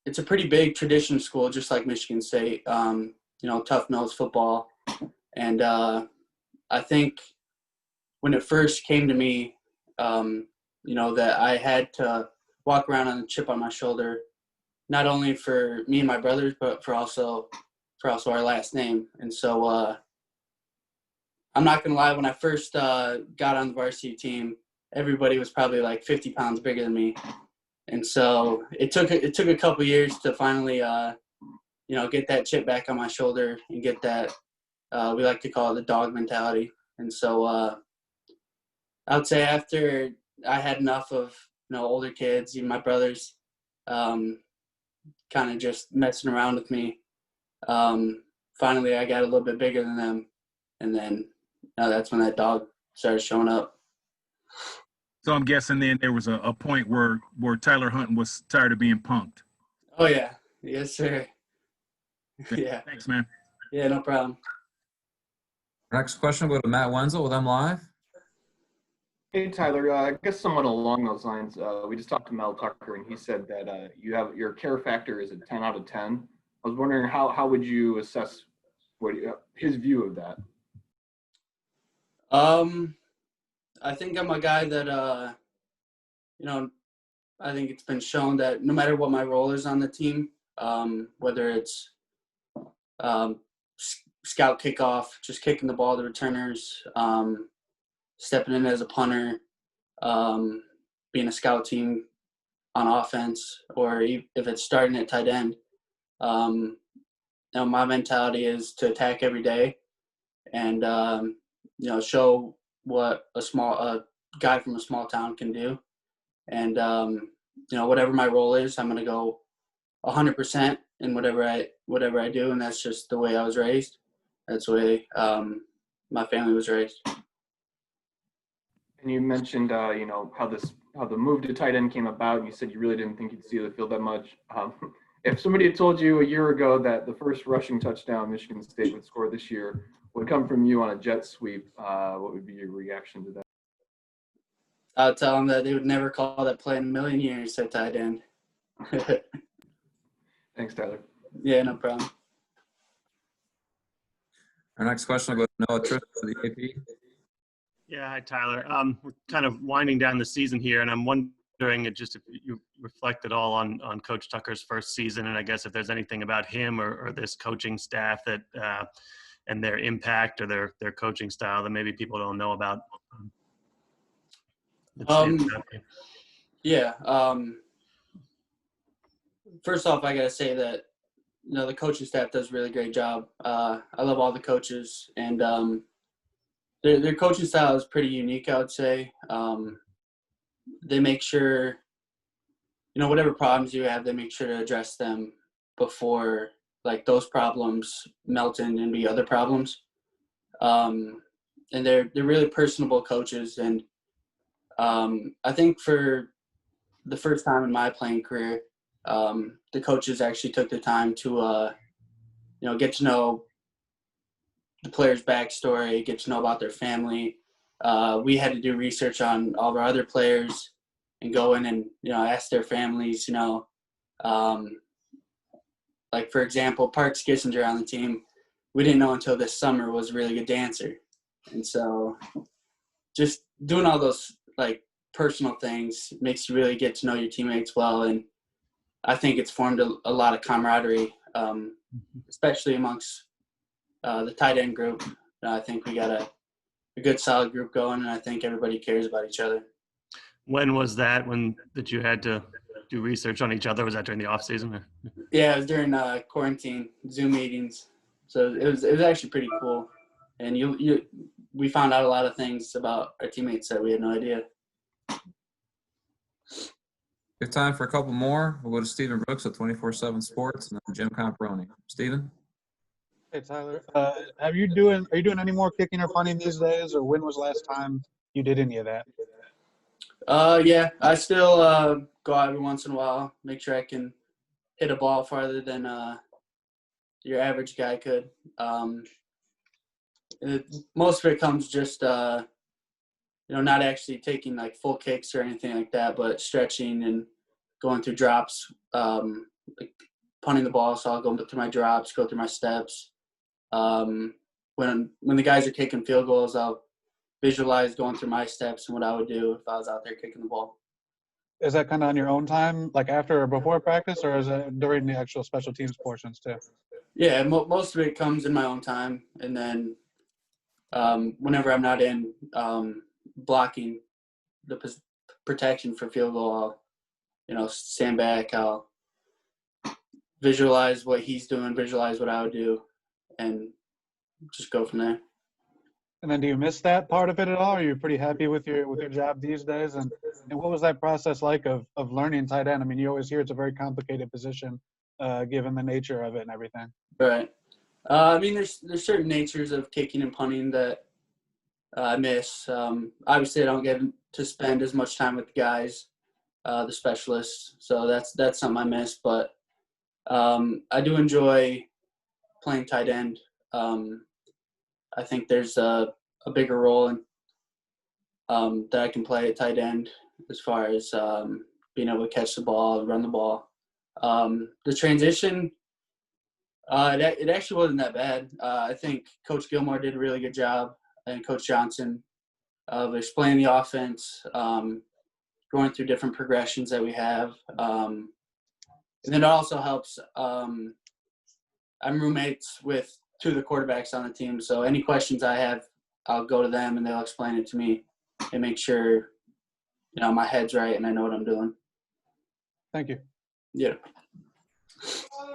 it's a pretty big tradition school, just like Michigan State, tough-nosed football. And I think when it first came to me, that I had to walk around on a chip on my shoulder, not only for me and my brothers, but for also our last name. And so I'm not going to lie, when I first got on the varsity team, everybody was probably like 50 pounds bigger than me. And so it took a couple years to finally, get that chip back on my shoulder and get that, we like to call it the dog mentality. And so I would say after I had enough of, older kids, even my brothers, kind of just messing around with me, finally I got a little bit bigger than them. And then that's when that dog started showing up. So I'm guessing then there was a point where Tyler Hunt was tired of being punked. Oh, yeah. Yes, sir. Yeah. Thanks, man. Yeah, no problem. Next question will go to Matt Wenzel with MLive. Hey, Tyler, I guess somewhat along those lines, we just talked to Mel Tucker, and he said that your care factor is a 10 out of 10. I was wondering how would you assess his view of that? I think I'm a guy that, I think it's been shown that no matter what my role is on the team, whether it's scout kickoff, just kicking the ball to returners, stepping in as a punter, being a scout team on offense, or if it's starting at tight end, my mentality is to attack every day and, show what a guy from a small town can do. And, whatever my role is, I'm going to go 100% in whatever I do. And that's just the way I was raised. That's the way my family was raised. And you mentioned, how the move to tight end came about. You said you really didn't think you'd see the field that much. If somebody had told you a year ago that the first rushing touchdown Michigan State would score this year would come from you on a jet sweep, what would be your reaction to that? I'll tell them that they would never call that play in a million years at tight end. Thanks, Tyler. Yeah, no problem. Our next question will go to Noah Tripp for the AP. Yeah, hi Tyler. We're kind of winding down the season here, and I'm wondering if you reflect at all on Coach Tucker's first season, and I guess if there's anything about him or this coaching staff that and their impact or their coaching style that maybe people don't know about. First off, I gotta say that the coaching staff does a really great job. I love all the coaches, and their coaching style is pretty unique, I would say. They make sure, whatever problems you have, they make sure to address them before those problems melt in and be other problems. And they're really personable coaches, and I think for the first time in my playing career, the coaches actually took the time to, get to know the player's backstory, get to know about their family. We had to do research on all of our other players and go in and, ask their families, for example, Parks Kissinger on the team, we didn't know until this summer was a really good dancer. And so just doing all those personal things makes you really get to know your teammates well. And I think it's formed a lot of camaraderie, especially amongst the tight end group. I think we got a good solid group going, and I think everybody cares about each other. When was that that you had to do research on each other? Was that during the off season? Yeah, it was during quarantine, Zoom meetings. So it was actually pretty cool. And we found out a lot of things about our teammates that we had no idea. We have time for a couple more. We'll go to Stephen Brooks at 24/7 Sports, and then Jim Comparoni. Stephen? Hey, Tyler. Are you doing any more kicking or punting these days, or when was the last time you did any of that? Yeah, I still go out every once in a while, make sure I can hit a ball farther than your average guy could. Most of it comes just not actually taking full kicks or anything like that, but stretching and going through drops, punting the ball. So I'll go through my drops, go through my steps. When the guys are kicking field goals, I'll visualize going through my steps and what I would do if I was out there kicking the ball. Is that kind of on your own time, after or before practice, or is it during the actual special teams portions too? Yeah, most of it comes in my own time, and then whenever I'm not in blocking the protection for field goal, I'll stand back, I'll visualize what he's doing, visualize what I would do, and just go from there. And then do you miss that part of it at all? Are you pretty happy with your job these days? And what was that process like of learning tight end? I mean, you always hear it's a very complicated position given the nature of it and everything. Right. I mean, there's certain natures of kicking and punting that I miss. Obviously, I don't get to spend as much time with the guys, the specialists. So that's something I miss. But I do enjoy playing tight end. I think there's a bigger role in, that I can play at tight end as far as being able to catch the ball, run the ball. The transition, it actually wasn't that bad. I think Coach Gilmore did a really good job, and Coach Johnson, of explaining the offense, going through different progressions that we have. And then it also helps. I'm roommates with two of the quarterbacks on the team, so any questions I have, I'll go to them and they'll explain it to me and make sure, my head's right and I know what I'm doing. Thank you. Yeah.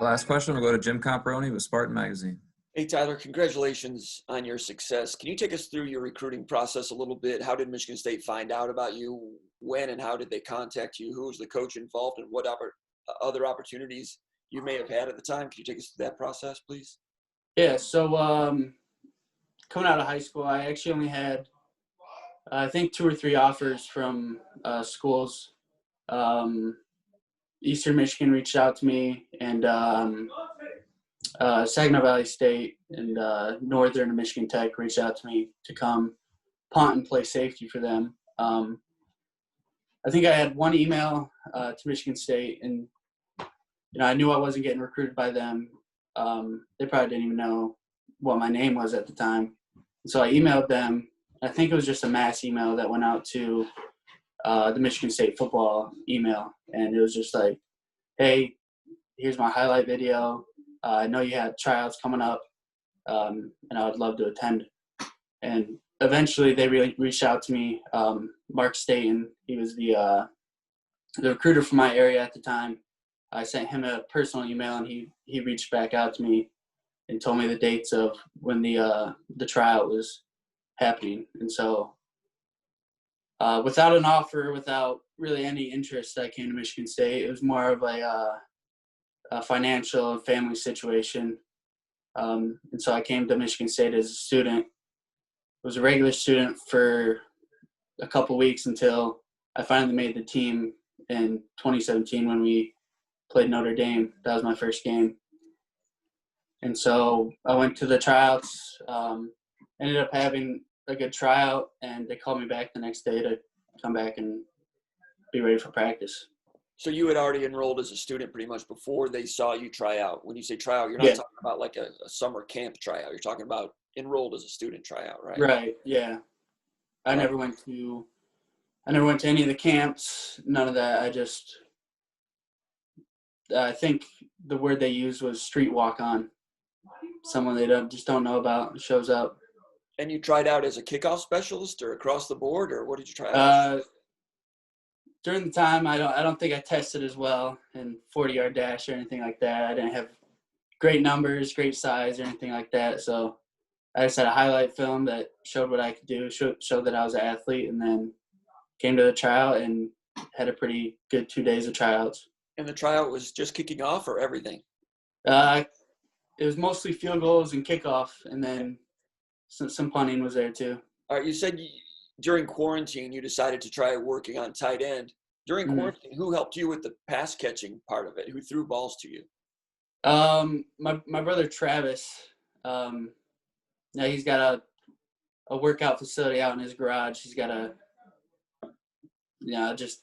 Last question will go to Jim Comparoni with Spartan Magazine. Hey, Tyler, congratulations on your success. Can you take us through your recruiting process a little bit? How did Michigan State find out about you? When and how did they contact you? Who was the coach involved, and what other opportunities you may have had at the time? Can you take us through that process, please? Yeah, so coming out of high school, I actually only had, I think, 2 or 3 offers from schools. Eastern Michigan reached out to me, and Saginaw Valley State and Northern Michigan Tech reached out to me to come punt and play safety for them. I think I had 1 email to Michigan State, and I knew I wasn't getting recruited by them. They probably didn't even know what my name was at the time. So I emailed them. I think it was just a mass email that went out to the Michigan State football email. And it was just like, hey, here's my highlight video. I know you had tryouts coming up, and I would love to attend. And eventually they reached out to me. Mark Staten, he was the recruiter for my area at the time. I sent him a personal email, and he reached back out to me and told me the dates of when the tryout was happening. And so without an offer, without really any interest, I came to Michigan State. It was more of a financial and family situation. And so I came to Michigan State as a student. I was a regular student for a couple weeks until I finally made the team in 2017 when we played Notre Dame. That was my first game. And so I went to the tryouts, ended up having a good tryout, and they called me back the next day to come back and be ready for practice. So you had already enrolled as a student pretty much before they saw you try out. When you say tryout, you're not talking about like a summer camp tryout. You're talking about enrolled as a student tryout, right? Right, yeah. I never went to any of the camps, none of that. I think the word they used was street walk on. Someone they just don't know about shows up. And you tried out as a kickoff specialist or across the board, or what did you try out? During the time, I don't think I tested as well in 40-yard dash or anything like that. I didn't have great numbers, great size, or anything like that. So I just had a highlight film that showed what I could do, showed that I was an athlete, and then came to the tryout and had a pretty good 2 days of tryouts. And the tryout was just kicking off or everything? It was mostly field goals and kickoff, and then some punting was there too. All right, you said during quarantine you decided to try working on tight end. During quarantine, who helped you with the pass catching part of it? Who threw balls to you? My brother Travis. Now he's got a workout facility out in his garage. He's got just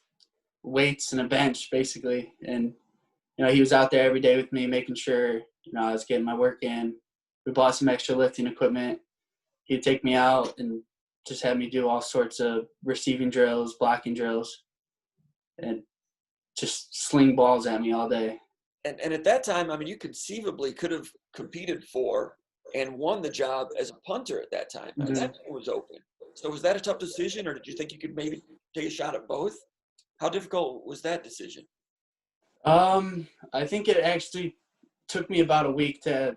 weights and a bench basically, and he was out there every day with me, making sure I was getting my work in. We bought some extra lifting equipment. He'd take me out and just have me do all sorts of receiving drills, blocking drills, and just sling balls at me all day. And at that time, I mean, you conceivably could have competed for and won the job as a punter at that time. I mean, that was open. So was that a tough decision, or did you think you could maybe take a shot at both? How difficult was that decision? I think it actually took me about a week to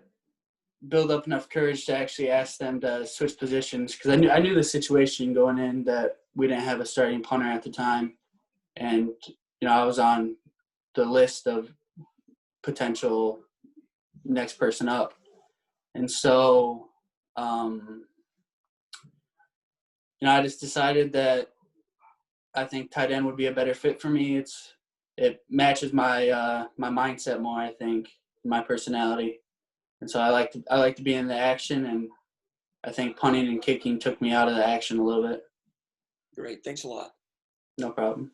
build up enough courage to actually ask them to switch positions, because I knew the situation going in, that we didn't have a starting punter at the time, and I was on the list of potential next person up, and so I just decided that I think tight end would be a better fit for me. It matches my my mindset more, I think, my personality. And so I like to be in the action, and I think punting and kicking took me out of the action a little bit. Great. Thanks a lot. No problem.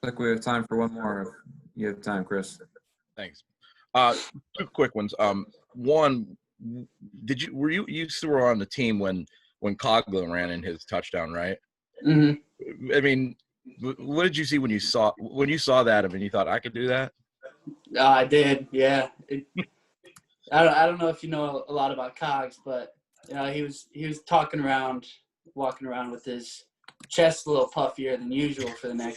I think we have time for one more if you have time, Chris. Thanks. 2 quick ones. One, were you still were on the team when Coughlin ran in his touchdown, right? Mm-hmm. I mean, what did you see when you saw that? I mean, you thought I could do that? I did, yeah. I don't know if you know a lot about Cogs, but he was walking around with his chest a little puffier than usual for the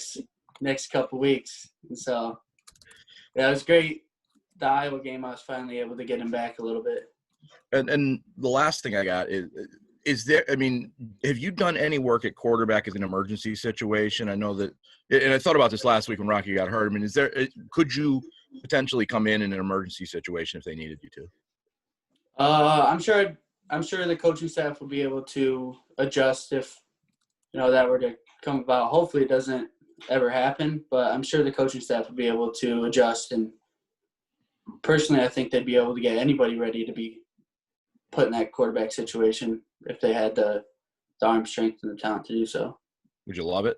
next couple weeks, and so it was great. The Iowa game, I was finally able to get him back a little bit. And the last thing I got is there, I mean, have you done any work at quarterback as an emergency situation? I know that, and I thought about this last week when Rocky got hurt. I mean, could you potentially come in an emergency situation if they needed you to? I'm sure the coaching staff will be able to adjust if, that were to come about. Hopefully it doesn't ever happen, but I'm sure the coaching staff will be able to adjust. And personally, I think they'd be able to get anybody ready to be put in that quarterback situation if they had the arm strength and the talent to do so. Would you love it?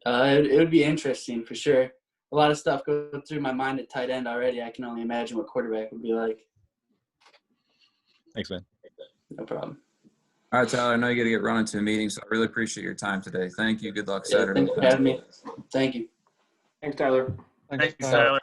It would be interesting for sure. A lot of stuff goes through my mind at tight end already. I can only imagine what quarterback would be like. Thanks, man. No problem. All right, Tyler, I know you got to get running to a meeting, so I really appreciate your time today. Thank you. Good luck Yeah, Saturday. thanks for having me. Thank you. Thanks, Tyler. Thanks, Tyler.